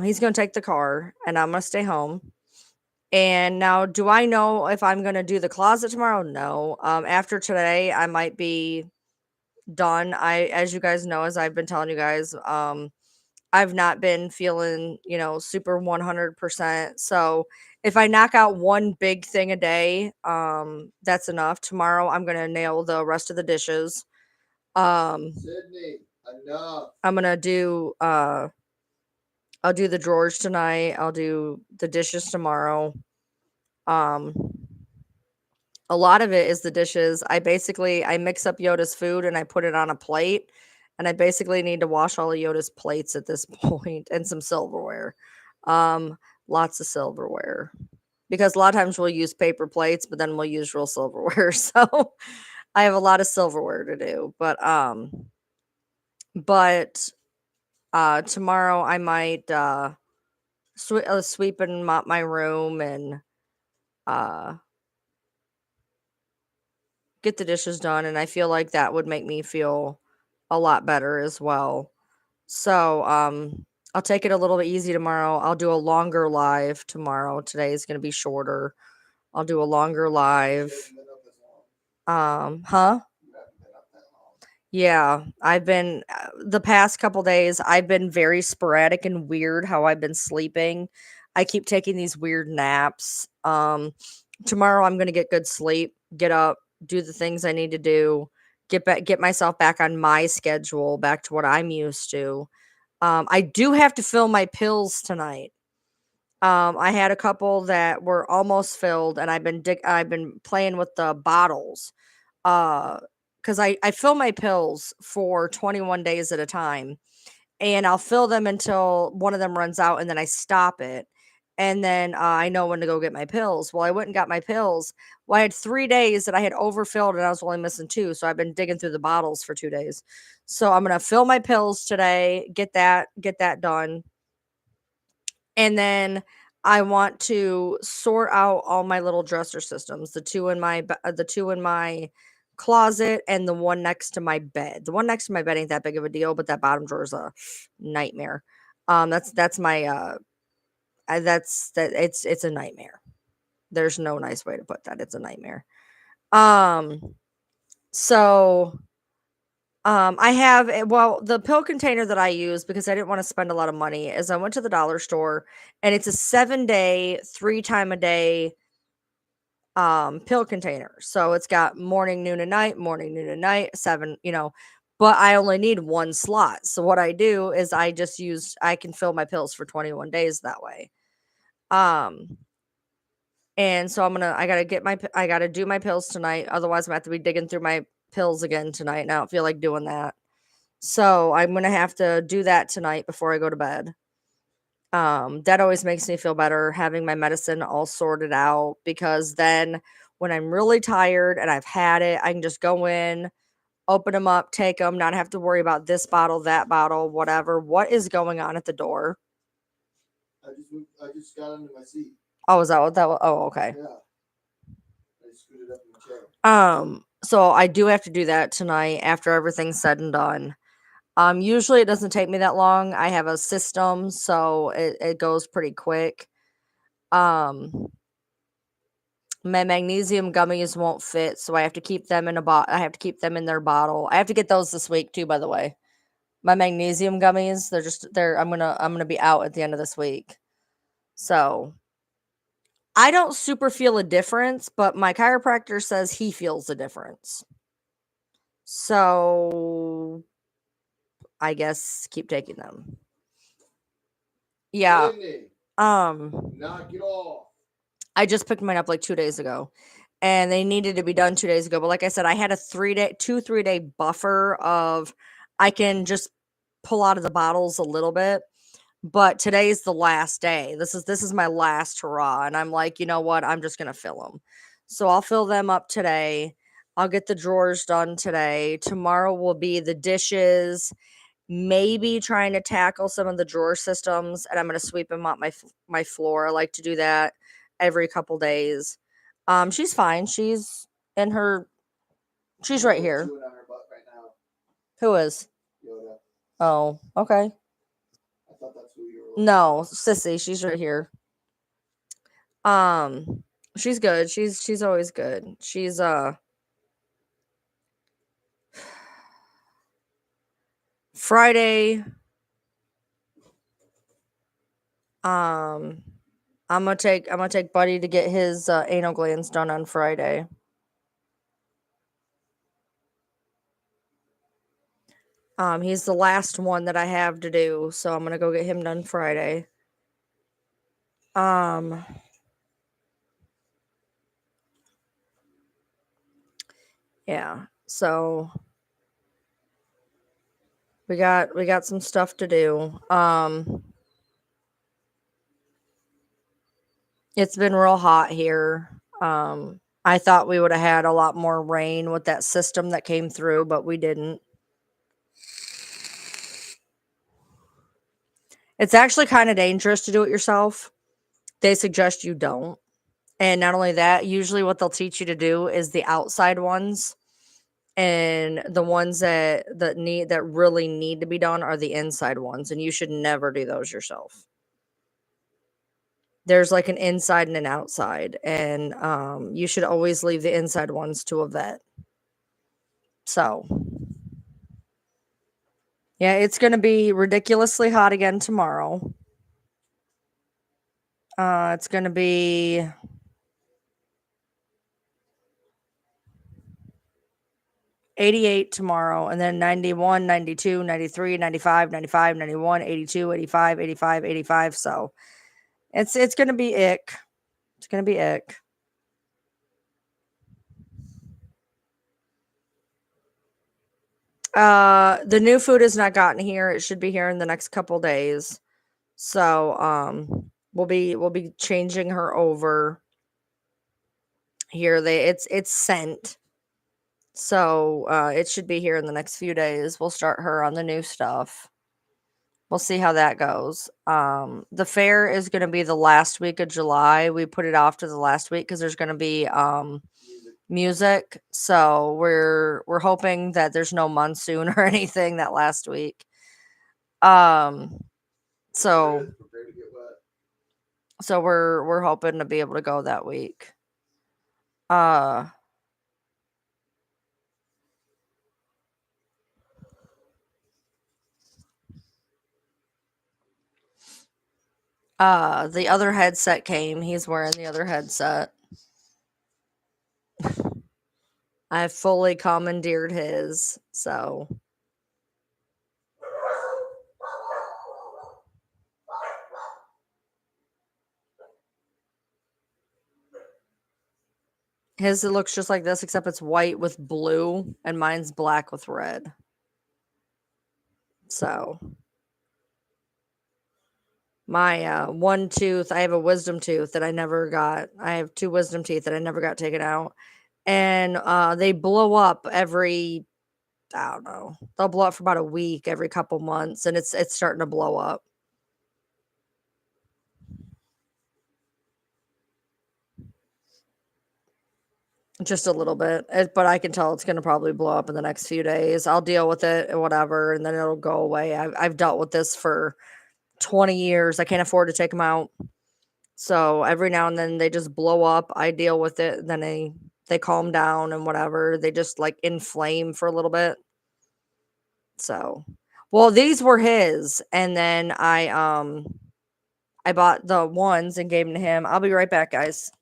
he's gonna take the car, and I'm gonna stay home. And now, do I know if I'm gonna do the closet tomorrow? No. After today, I might be done. As you guys know, as I've been telling you guys, I've not been feeling, super 100%. So if I knock out one big thing a day, that's enough. Tomorrow, I'm gonna nail the rest of the dishes. Sydney, enough. I'm gonna do I'll do the drawers tonight. I'll do the dishes tomorrow. Um a lot of it is the dishes. I mix up Yoda's food and I put it on a plate, and I basically need to wash all of Yoda's plates at this point and some silverware. Lots of silverware. Because a lot of times we'll use paper plates, but then we'll use real silverware. So I have a lot of silverware to do. But tomorrow I might sweep and mop my room and uh get the dishes done, and I feel like that would make me feel a lot better as well. So, I'll take it a little bit easy tomorrow. I'll do a longer live tomorrow. Today is going to be shorter. I'll do a longer live. You haven't been up as long. Huh? You haven't been up that long. Yeah, I've been the past couple days, I've been very sporadic and weird how I've been sleeping. I keep taking these weird naps. Tomorrow I'm going to get good sleep, get up, do the things I need to do, get myself back on my schedule, back to what I'm used to. I do have to fill my pills tonight. I had a couple that were almost filled, and I've been playing with the bottles. Because I fill my pills for 21 days at a time, and I'll fill them until one of them runs out, and then I stop it. And then I know when to go get my pills. Well, I went and got my pills. Well, I had 3 days that I had overfilled, and I was only missing 2. So I've been digging through the bottles for 2 days. So I'm gonna fill my pills today, get that done. And then I want to sort out all my little dresser systems, the 2 in my closet and the one next to my bed. The one next to my bed ain't that big of a deal, but that bottom drawer is a nightmare. That's my that's that it's a nightmare. There's no nice way to put that. It's a nightmare. Um so I have the pill container that I use because I didn't want to spend a lot of money is I went to the dollar store, and it's a 7-day, 3 time a day pill container. So it's got morning, noon, and night, 7, but I only need one slot. So what I do is I can fill my pills for 21 days that way. Um and so I gotta do my pills tonight. Otherwise I'm gonna have to be digging through my pills again tonight, and I don't feel like doing that. So I'm gonna have to do that tonight before I go to bed. That always makes me feel better having my medicine all sorted out, because then when I'm really tired and I've had it, I can just go in, open them up, take them, not have to worry about this bottle, that bottle, whatever. What is going on at the door? I just got into my seat. Oh, is that what that was? Oh, okay. Yeah. I scooted up in the chair. So I do have to do that tonight after everything's said and done. Usually it doesn't take me that long. I have a system, so it goes pretty quick. Um, My magnesium gummies won't fit, so I have to keep them in a bottle. I have to keep them in their bottle. I have to get those this week too, by the way. My magnesium gummies, I'm gonna be out at the end of this week. So I don't super feel a difference, but my chiropractor says he feels a difference. So I guess keep taking them. Yeah. Sydney, Um knock it off. I just picked mine up like 2 days ago. And they needed to be done 2 days ago. But like I said, I had a 3-day buffer of I can just pull out of the bottles a little bit. But today's the last day. This is my last hurrah. And I'm like, you know what? I'm just gonna fill them. So I'll fill them up today. I'll get the drawers done today. Tomorrow will be the dishes, maybe trying to tackle some of the drawer systems, and I'm gonna sweep them up my floor. I like to do that every couple days. She's fine. In her she's right here. Chewing on her butt right now. Who is? Yoda. Oh, okay. I thought that's who you were. No, Sissy, she's right here. She's good. She's always good. She's Friday. I'm gonna take Buddy to get his anal glands done on Friday. He's the last one that I have to do, so I'm gonna go get him done Friday. Yeah. So we got some stuff to do. It's been real hot here. I thought we would have had a lot more rain with that system that came through, but we didn't. It's actually kind of dangerous to do it yourself. They suggest you don't. And not only that, usually what they'll teach you to do is the outside ones. And the ones that really need to be done are the inside ones, and you should never do those yourself. There's like an inside and an outside, and you should always leave the inside ones to a vet. So yeah, it's going to be ridiculously hot again tomorrow. It's going to be 88 tomorrow, and then 91, 92, 93, 95, 95, 91, 82, 85, 85, 85. So it's going to be ick. It's going to be ick. The new food has not gotten here. It should be here in the next couple days. So we'll be changing her over here. It's sent. So it should be here in the next few days. We'll start her on the new stuff. We'll see how that goes. The fair is going to be the last week of July. We put it off to the last week because there's going to be music. So we're hoping that there's no monsoon or anything that last week. So we're hoping to be able to go that week. The other headset came. He's wearing the other headset. I fully commandeered his, so his it looks just like this, except it's white with blue, and mine's black with red. So my one tooth, I have a wisdom tooth that I never got. I have 2 wisdom teeth that I never got taken out. And they blow up every, I don't know. They'll blow up for about a week every couple months, and it's starting to blow up. Just a little bit, but I can tell it's going to probably blow up in the next few days. I'll deal with it or whatever, and then it'll go away. I've dealt with this for 20 years. I can't afford to take them out. So every now and then they just blow up. I deal with it, then they calm down and whatever. They just like inflame for a little bit. So, well, these were his, and then I bought the ones and gave them to him. I'll be right back, guys.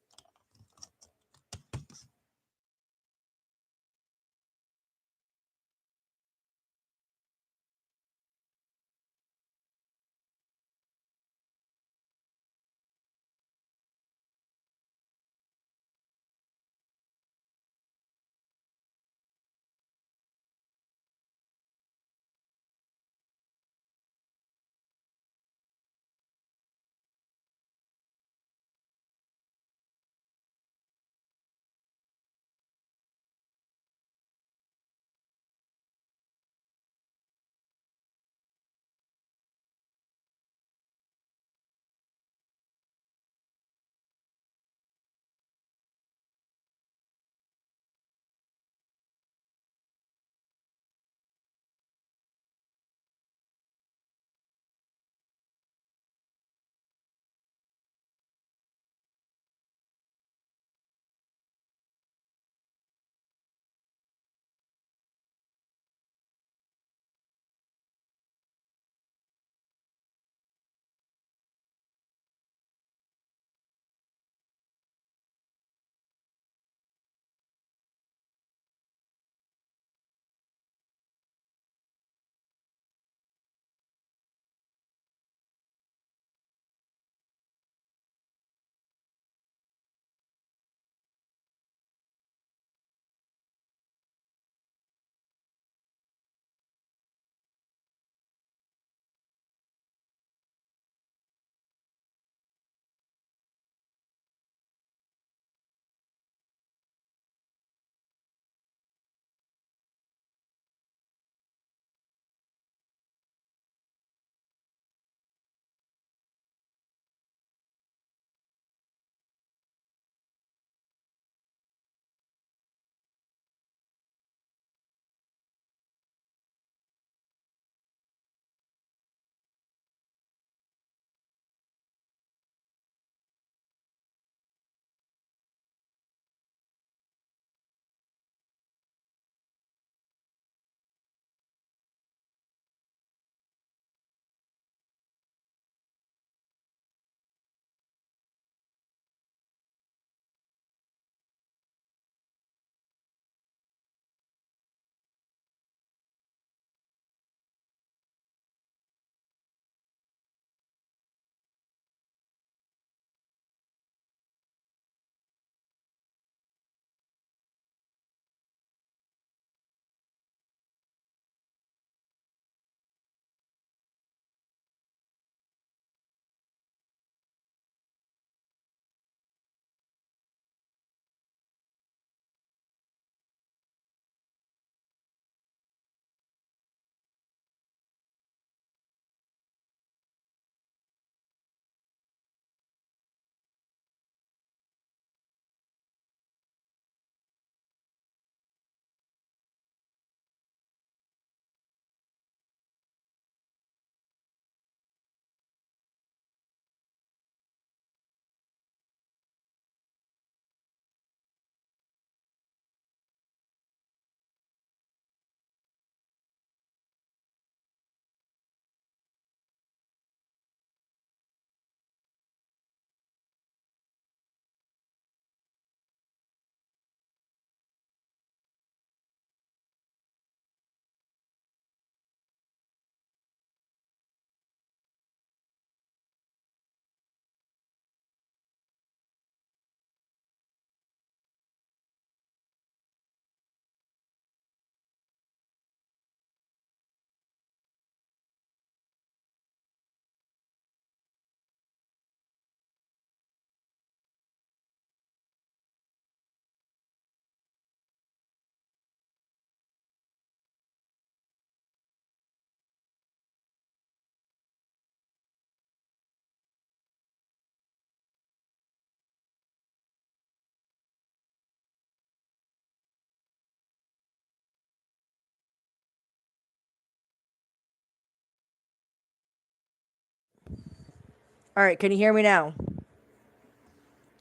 All right, can you hear me now?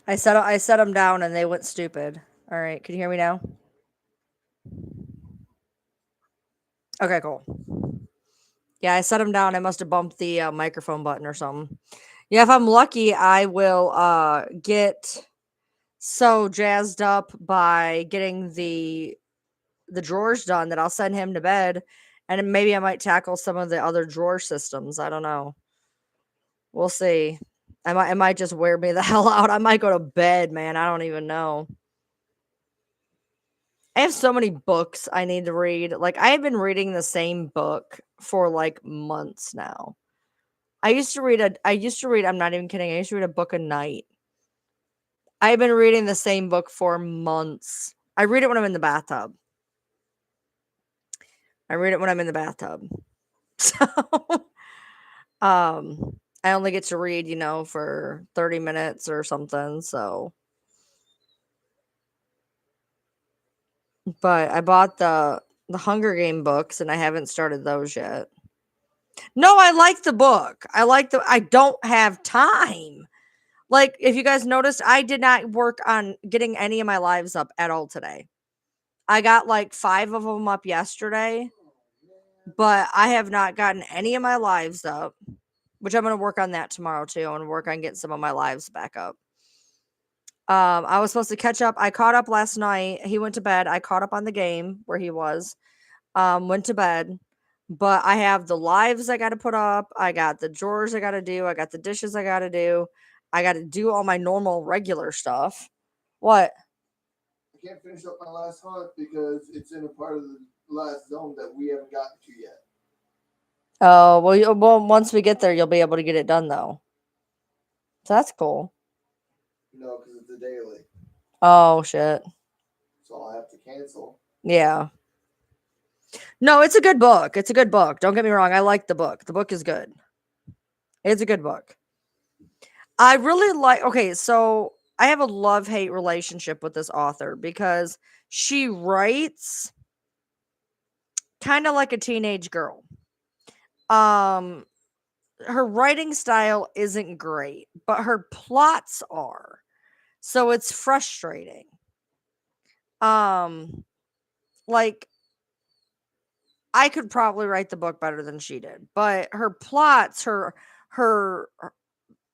I set them down and they went stupid. All right, can you hear me now? Okay, cool. Yeah, I set them down. I must have bumped the microphone button or something. Yeah, if I'm lucky, I will get so jazzed up by getting the drawers done that I'll send him to bed, and then maybe I might tackle some of the other drawer systems. I don't know. We'll see. It might just wear me the hell out. I might go to bed, man. I don't even know. I have so many books I need to read. Like, I have been reading the same book for like months now. I'm not even kidding. I used to read a book a night. I've been reading the same book for months. I read it when I'm in the bathtub. I read it when I'm in the bathtub. So, I only get to read, for 30 minutes or something. So, but I bought the Hunger Game books and I haven't started those yet. No, I like the book. I don't have time. Like, if you guys noticed, I did not work on getting any of my lives up at all today. I got like 5 of them up yesterday, but I have not gotten any of my lives up, which I'm going to work on that tomorrow too. I'm going to work on getting some of my lives back up. I was supposed to catch up. I caught up last night. He went to bed. I caught up on the game where he was. Went to bed. But I have the lives I got to put up. I got the drawers I got to do. I got the dishes I got to do. I got to do all my normal regular stuff. What? I can't finish up my last hunt because it's in a part of the last zone that we haven't gotten to yet. Oh, well, once we get there, you'll be able to get it done though. So that's cool. No, because it's a daily. Oh, shit. So I'll have to cancel. Yeah. No, it's a good book. It's a good book. Don't get me wrong. I like the book. The book is good. It's a good book. I really okay, so I have a love-hate relationship with this author because she writes kind of like a teenage girl. Um, her writing style isn't great, but her plots are. So it's frustrating. Like, I could probably write the book better than she did, but her plots, her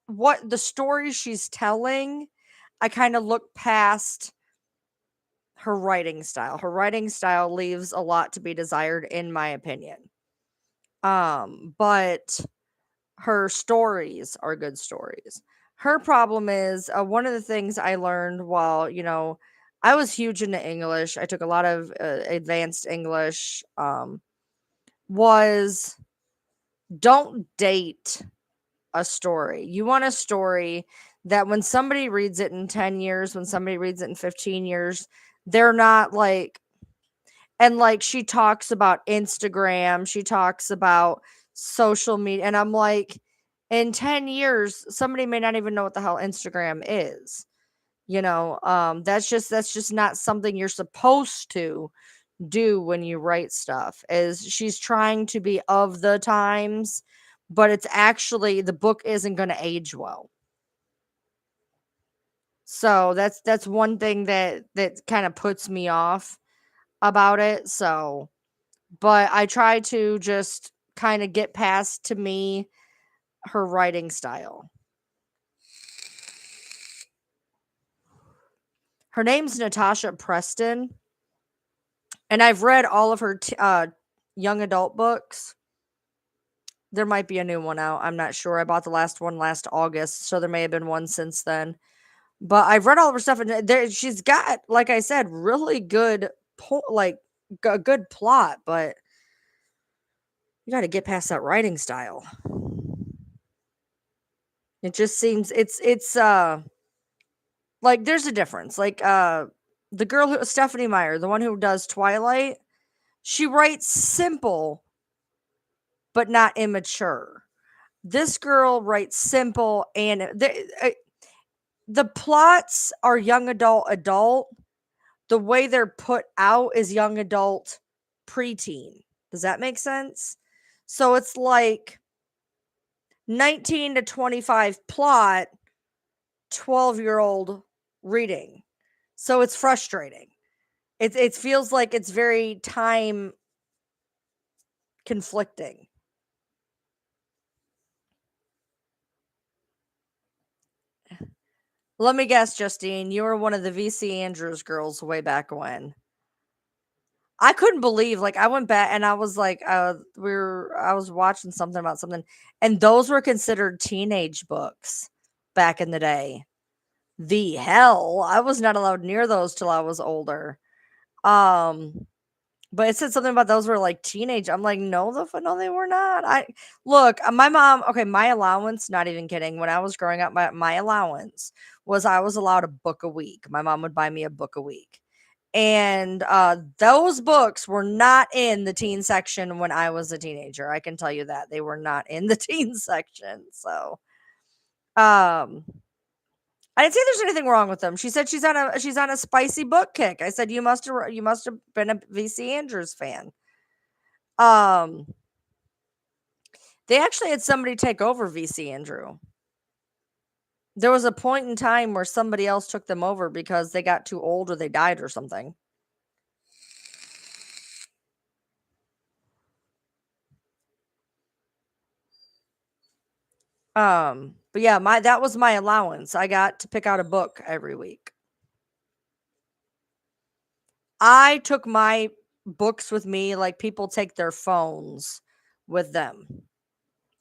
what the story she's telling, I kind of look past her writing style. Her writing style leaves a lot to be desired in my opinion. But her stories are good stories. Her problem is one of the things I learned while, I was huge into English. I took a lot of advanced English. Was don't date a story. You want a story that when somebody reads it in 10 years, when somebody reads it in 15 years, they're not like, and like she talks about Instagram, she talks about social media, and I'm like, in 10 years, somebody may not even know what the hell Instagram is. That's just not something you're supposed to do when you write stuff. Is she's trying to be of the times, but it's actually the book isn't going to age well. So that's one thing that kind of puts me off about it. So, but I try to just kind of get past, to me, her writing style. Her name's Natasha Preston, and I've read all of her young adult books. There might be a new one out. I'm not sure. I bought the last one last August, so there may have been one since then. But I've read all of her stuff, and she's got, like I said, really good, a good plot. But you got to get past that writing style. It just seems it's like there's a difference. Like the girl who Stephanie Meyer, the one who does Twilight, she writes simple but not immature. This girl writes simple, and the plots are young adult. The way they're put out is young adult preteen. Does that make sense? So it's like 19 to 25 plot, 12-year-old reading. So it's frustrating. It feels like it's very time conflicting. Let me guess, Justine, you were one of the VC Andrews girls way back when. I couldn't believe, like, I went back and I was like, I was watching something about something, and those were considered teenage books back in the day. The hell, I was not allowed near those till I was older. Um, but it said something about those were like teenage. I'm like, no, no, they were not. I look, my mom. Okay, my allowance. Not even kidding. When I was growing up, my allowance was I was allowed a book a week. My mom would buy me a book a week. And those books were not in the teen section when I was a teenager. I can tell you that. They were not in the teen section. So, um, I didn't say there's anything wrong with them. She said she's on a spicy book kick. I said you must have been a VC Andrews fan. Um, they actually had somebody take over VC Andrew. There was a point in time where somebody else took them over because they got too old or they died or something. But yeah, that was my allowance. I got to pick out a book every week. I took my books with me like people take their phones with them.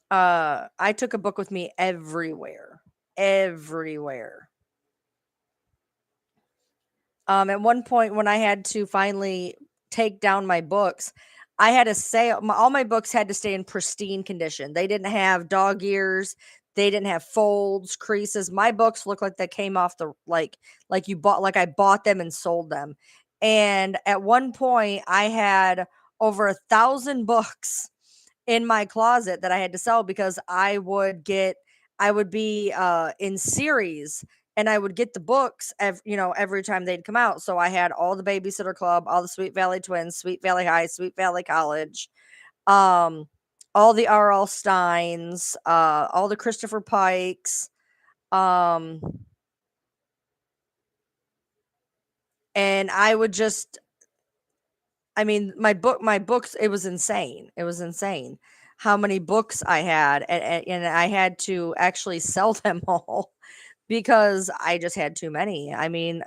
I took a book with me everywhere. Everywhere. At one point when I had to finally take down my books, I had to say all my books had to stay in pristine condition. They didn't have dog ears. They didn't have folds, creases. My books look like they came off the like I bought them and sold them. And at one point, I had over 1,000 books in my closet that I had to sell because I would be in series and I would get the books every time they'd come out. So I had all the Babysitter Club, all the Sweet Valley Twins, Sweet Valley High, Sweet Valley College, um, all the R.L. Steins, all the Christopher Pikes, um, and I would just I mean, my books, it was insane. It was insane how many books I had, and I had to actually sell them all because I just had too many. I mean,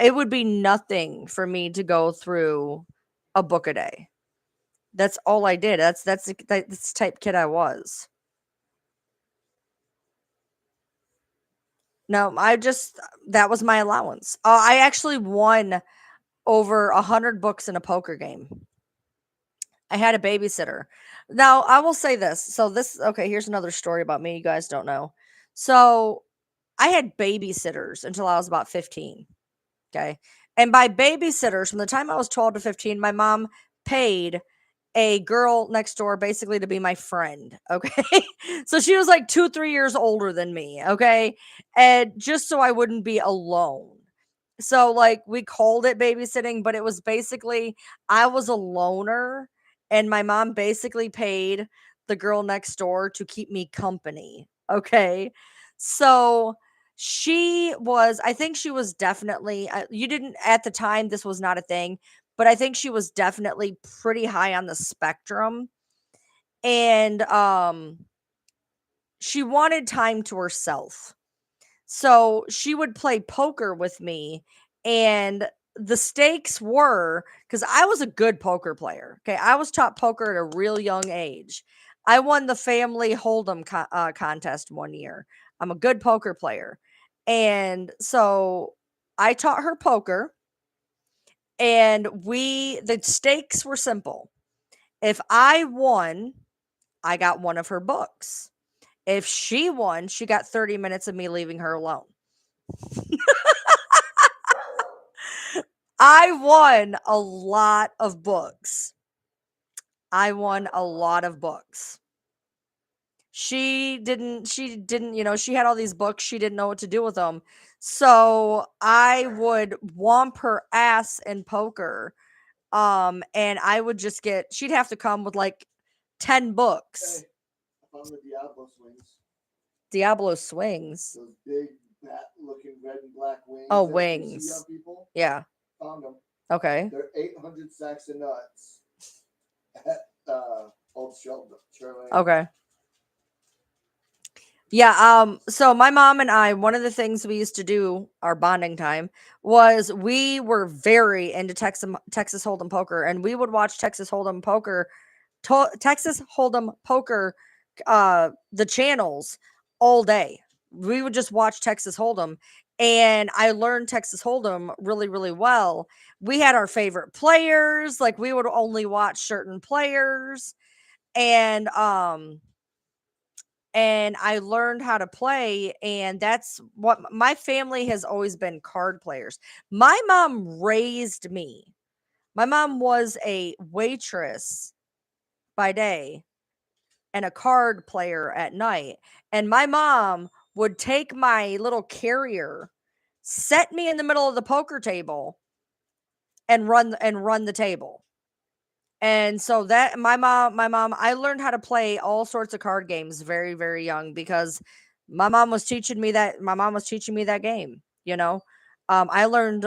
it would be nothing for me to go through a book a day. That's all I did. That's the type kid I was. No, that was my allowance. I actually won over 100 books in a poker game. I had a babysitter. Now, I will say this. Okay, here's another story about me you guys don't know. So, I had babysitters until I was about 15. Okay. And by babysitters, from the time I was 12 to 15, my mom paid a girl next door basically to be my friend. Okay. So she was like 2, 3 years older than me. Okay. And just so I wouldn't be alone. So, like, we called it babysitting, but it was basically I was a loner and my mom basically paid the girl next door to keep me company. Okay. So, I think she was definitely, you didn't, at the time, this was not a thing, but I think she was definitely pretty high on the spectrum. And, she wanted time to herself. So she would play poker with me, and the stakes were because I was a good poker player. Okay. I was taught poker at a real young age. I won the family Hold'em contest one year. I'm a good poker player. And so I taught her poker, and the stakes were simple. If I won, I got one of her books. If she won, she got 30 minutes of me leaving her alone. I won a lot of books. I won a lot of books. She didn't, she had all these books. She didn't know what to do with them. So I would womp her ass in poker. And I would she'd have to come with like 10 books. Hey, I found the Diablo swings. Diablo swings. Those big bat looking red and black wings. Oh, that you see wings. on people. Yeah. Found them. Okay. They're 800 sacks of nuts at Old Sheldon. Okay. Yeah, so my mom and I, one of the things we used to do our bonding time was we were very into Texas Hold'em poker, and we would watch Texas Hold'em poker the channels all day. We would just watch Texas Hold'em, and I learned Texas Hold'em really, really well. We had our favorite players, like we would only watch certain players, and I learned how to play, and that's what my family has always been, card players. My mom raised me. My mom was a waitress by day and a card player at night. And my mom would take my little carrier, set me in the middle of the poker table and run the table. And so that my mom, I learned how to play all sorts of card games very, very young because my mom was teaching me that game, you know. I learned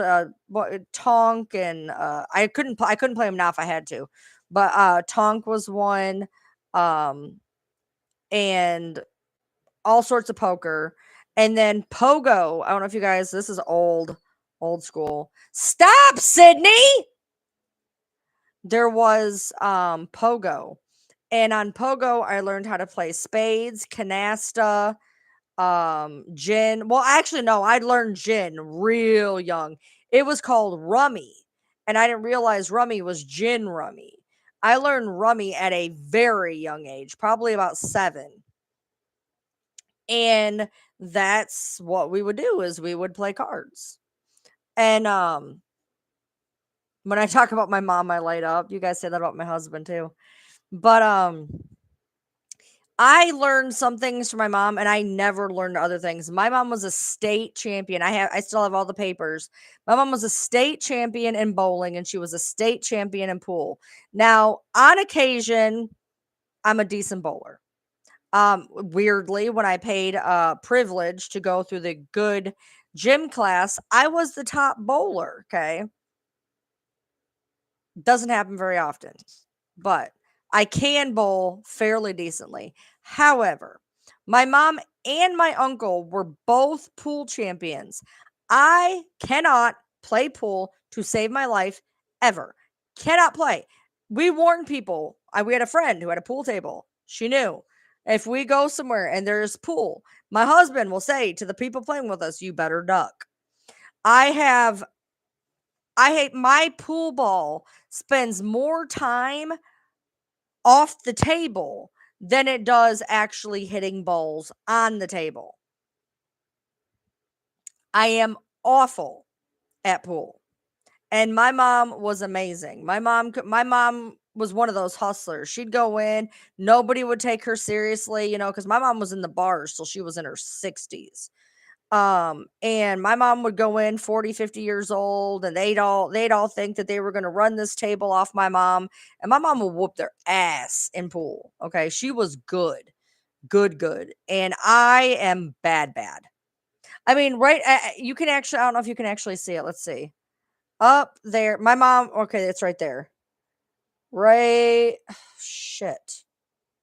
Tonk and I couldn't play them now if I had to. But Tonk was one, um and all sorts of poker. And then Pogo. I don't know if you guys, this is old school. Stop, Sydney. There was Pogo. And on Pogo, I learned how to play spades, canasta, gin. Well, actually, no, I learned gin real young. It was called rummy. And I didn't realize rummy was gin rummy. I learned rummy at a very young age, probably about 7. And that's what we would do is we would play cards. And when I talk about my mom, I light up. You guys say that about my husband too. But I learned some things from my mom and I never learned other things. My mom was a state champion. I still have all the papers. My mom was a state champion in bowling and she was a state champion in pool. Now, on occasion, I'm a decent bowler. Weirdly, when I paid privilege to go through the good gym class, I was the top bowler, okay? Doesn't happen very often, but I can bowl fairly decently. However, my mom and my uncle were both pool champions. I cannot play pool to save my life ever. Cannot play. We warned people. We had a friend who had a pool table. She knew if we go somewhere and there's pool, my husband will say to the people playing with us, "You better duck." I have I hate my pool ball spends more time off the table than it does actually hitting balls on the table. I am awful at pool. And my mom was amazing. My mom was one of those hustlers. She'd go in, nobody would take her seriously, cuz my mom was in the bars till she was in her 60s. And my mom would go in 40, 50 years old and they'd all think that they were going to run this table off my mom, and my mom would whoop their ass in pool. Okay, she was good. Good. And I am bad. I mean, right, you can actually, I don't know if you can actually see it. Let's see. Up there. My mom, okay, it's right there. Right, shit.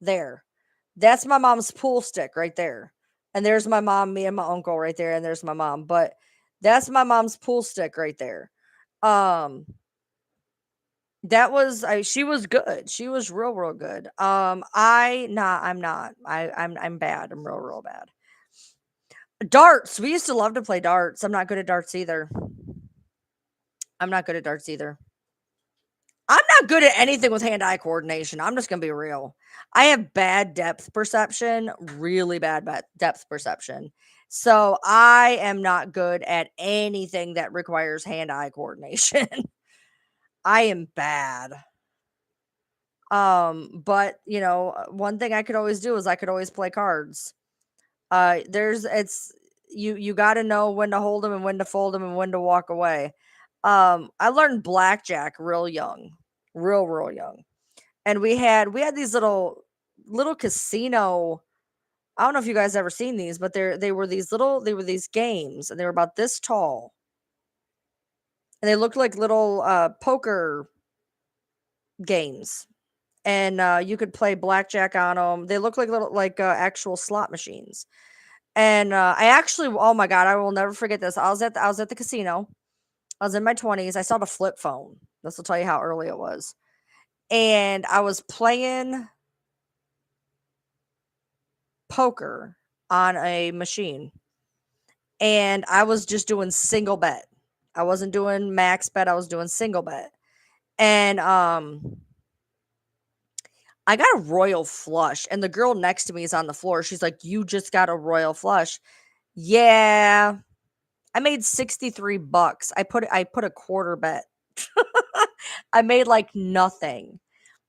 There. That's my mom's pool stick right there. And there's my mom, me and my uncle right there, and there's my mom. But that's my mom's pool stick right there. Um, she was good. She was real good. I'm not. I'm bad. I'm real bad. Darts. We used to love to play darts. I'm not good at darts either. I'm not good at darts either. I'm not good at anything with hand-eye coordination. I'm just gonna be real. I have bad depth perception, really bad depth perception. So I am not good at anything that requires hand-eye coordination. I am bad. But one thing I could always do is I could always play cards. There's it's you got to know when to hold them and when to fold them and when to walk away. I learned blackjack real young, real young, and we had these little casino I don't know if you guys ever seen these, but they were these games, and they were about this tall, and they looked like little poker games, and you could play blackjack on them. They look like little actual slot machines. And I actually, oh my god, I will never forget this. I was at the casino. I was in my 20s. I saw the flip phone. This will tell you how early it was. And I was playing poker on a machine. And I was just doing single bet. I wasn't doing max bet, I was doing single bet. And I got a royal flush, and the girl next to me is on the floor. She's like, "You just got a royal flush." Yeah. I made 63 bucks. I put a quarter bet. I made like nothing.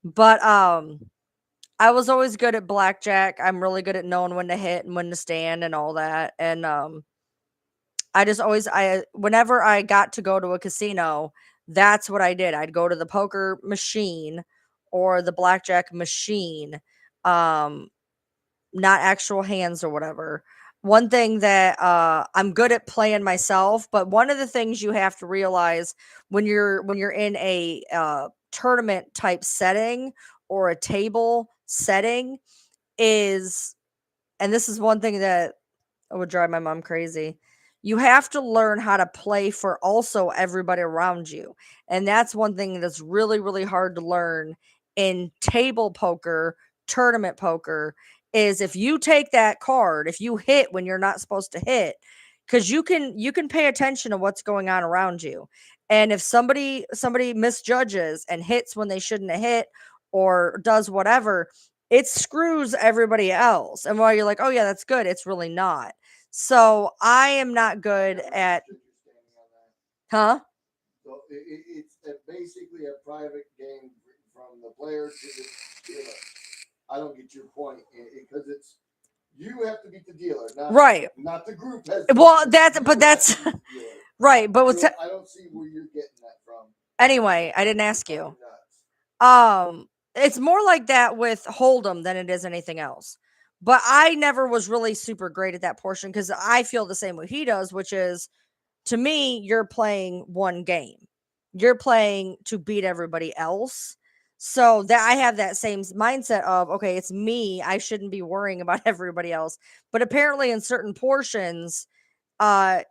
But I was always good at blackjack. I'm really good at knowing when to hit and when to stand and all that. And I just always whenever I got to go to a casino, that's what I did. I'd go to the poker machine or the blackjack machine. Um Not actual hands or whatever. One thing that I'm good at playing myself, but one of the things you have to realize when you're in a tournament type setting or a table setting is, and this is one thing that would drive my mom crazy. You have to learn how to play for also everybody around you. And that's one thing that's really, really hard to learn in table poker, tournament poker, is if you take that card, if you hit when you're not supposed to hit, because you can pay attention to what's going on around you. And if somebody misjudges and hits when they shouldn't have hit or does whatever, it screws everybody else. And while you're like, oh yeah, that's good, it's really not. So I am not good at, huh? So it's basically a private game from the player to the dealer. I don't get your point because it's you have to beat the dealer, Right. not the group has. Well, that's right. But with I don't see where you're getting that from. Anyway, I didn't ask you. It's more like that with Hold'em than it is anything else. But I never was really super great at that portion because I feel the same way he does, which is, to me, you're playing one game. You're playing to beat everybody else. So that I have that same mindset of, okay, it's me. I shouldn't be worrying about everybody else. But apparently in certain portions, uh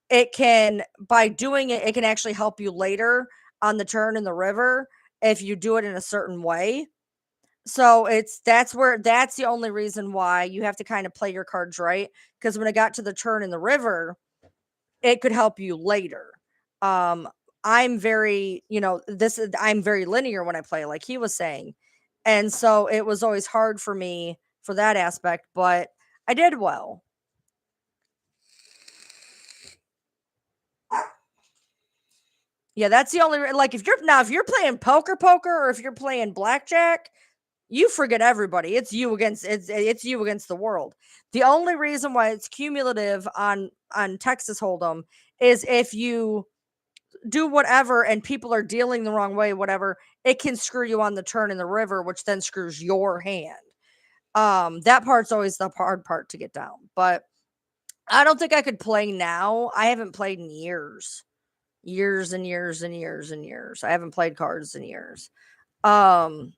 it can, by doing it, it can actually help you later on the turn in the river if you do it in a certain way. So that's the only reason why you have to kind of play your cards right. Because when it got to the turn in the river, it could help you later. Um, I'm very, I'm very linear when I play, like he was saying. And so it was always hard for me for that aspect, but I did well. Yeah, that's the only like if you're playing poker or if you're playing blackjack, you forget everybody. It's you against the world. The only reason why it's cumulative on Texas Hold'em is if you do whatever and people are dealing the wrong way, whatever, it can screw you on the turn in the river, which then screws your hand. That part's always the hard part to get down. But I don't think I could play now. I haven't played in years. Years and years and years and years. I haven't played cards in years. Um,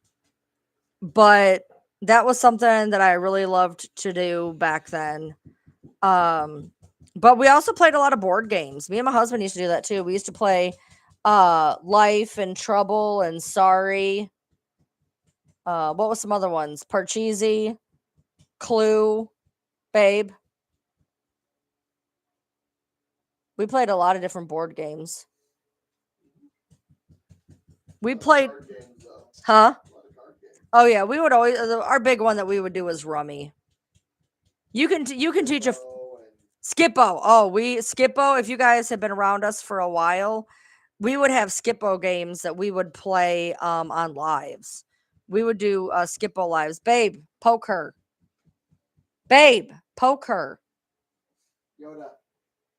but that was something that I really loved to do back then. But we also played a lot of board games. Me and my husband used to do that too. We used to play Life and Trouble and Sorry. What was some other ones? Parcheesi, Clue, Babe. We played a lot of different board games. We played, huh? Oh yeah, we would always our big one that we would do was Rummy. You can teach a Skippo. Oh, Skippo. If you guys have been around us for a while, we would have Skippo games that we would play on lives. We would do Skippo lives. Babe, poke her. Babe, poke her. Yoda.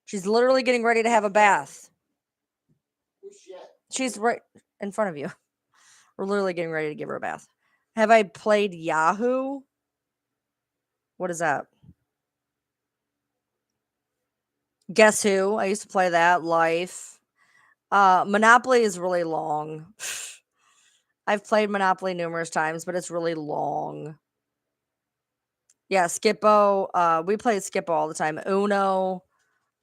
She's literally getting ready to have a bath. Who's she at? She's right in front of you. We're literally getting ready to give her a bath. Have I played Yahoo? What is that? Guess Who? I used to play that. Life. Monopoly is really long. I've played Monopoly numerous times, but it's really long. Yeah, Skippo. We played Skippo all the time. Uno.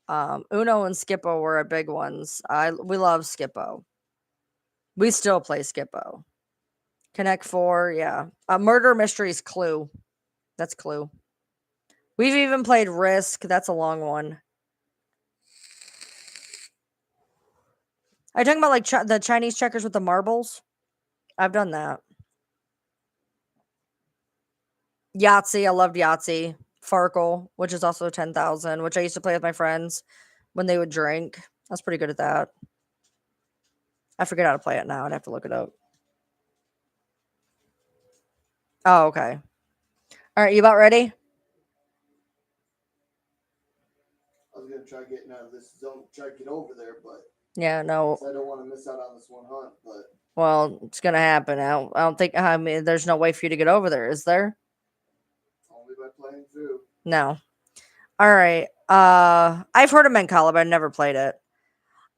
Uno and Skippo were our big ones. We love Skippo. We still play Skippo. Connect Four, yeah. Murder Mysteries Clue. That's Clue. We've even played Risk. That's a long one. Are you talking about like the Chinese checkers with the marbles? I've done that. Yahtzee. I loved Yahtzee. Farkle, which is also 10,000, which I used to play with my friends when they would drink. I was pretty good at that. I forget how to play it now. I'd have to look it up. Oh, okay. All right, you about ready? I was gonna try getting out of this zone, try to get over there, but Yeah, no. I don't want to miss out on this one hunt. But Well, it's gonna happen. I don't think. I mean, there's no way for you to get over there, is there? only by playing through. No. All right. I've heard of Mencala, but I never played it.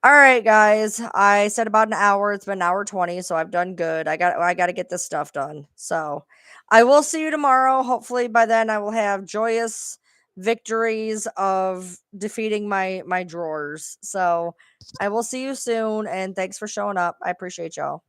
All right, guys. I said about an hour. It's been an hour 20, so I've done good. I got to get this stuff done. So I will see you tomorrow. Hopefully by then I will have joyous victories of defeating my drawers. So I will see you soon, and thanks for showing up. I appreciate y'all.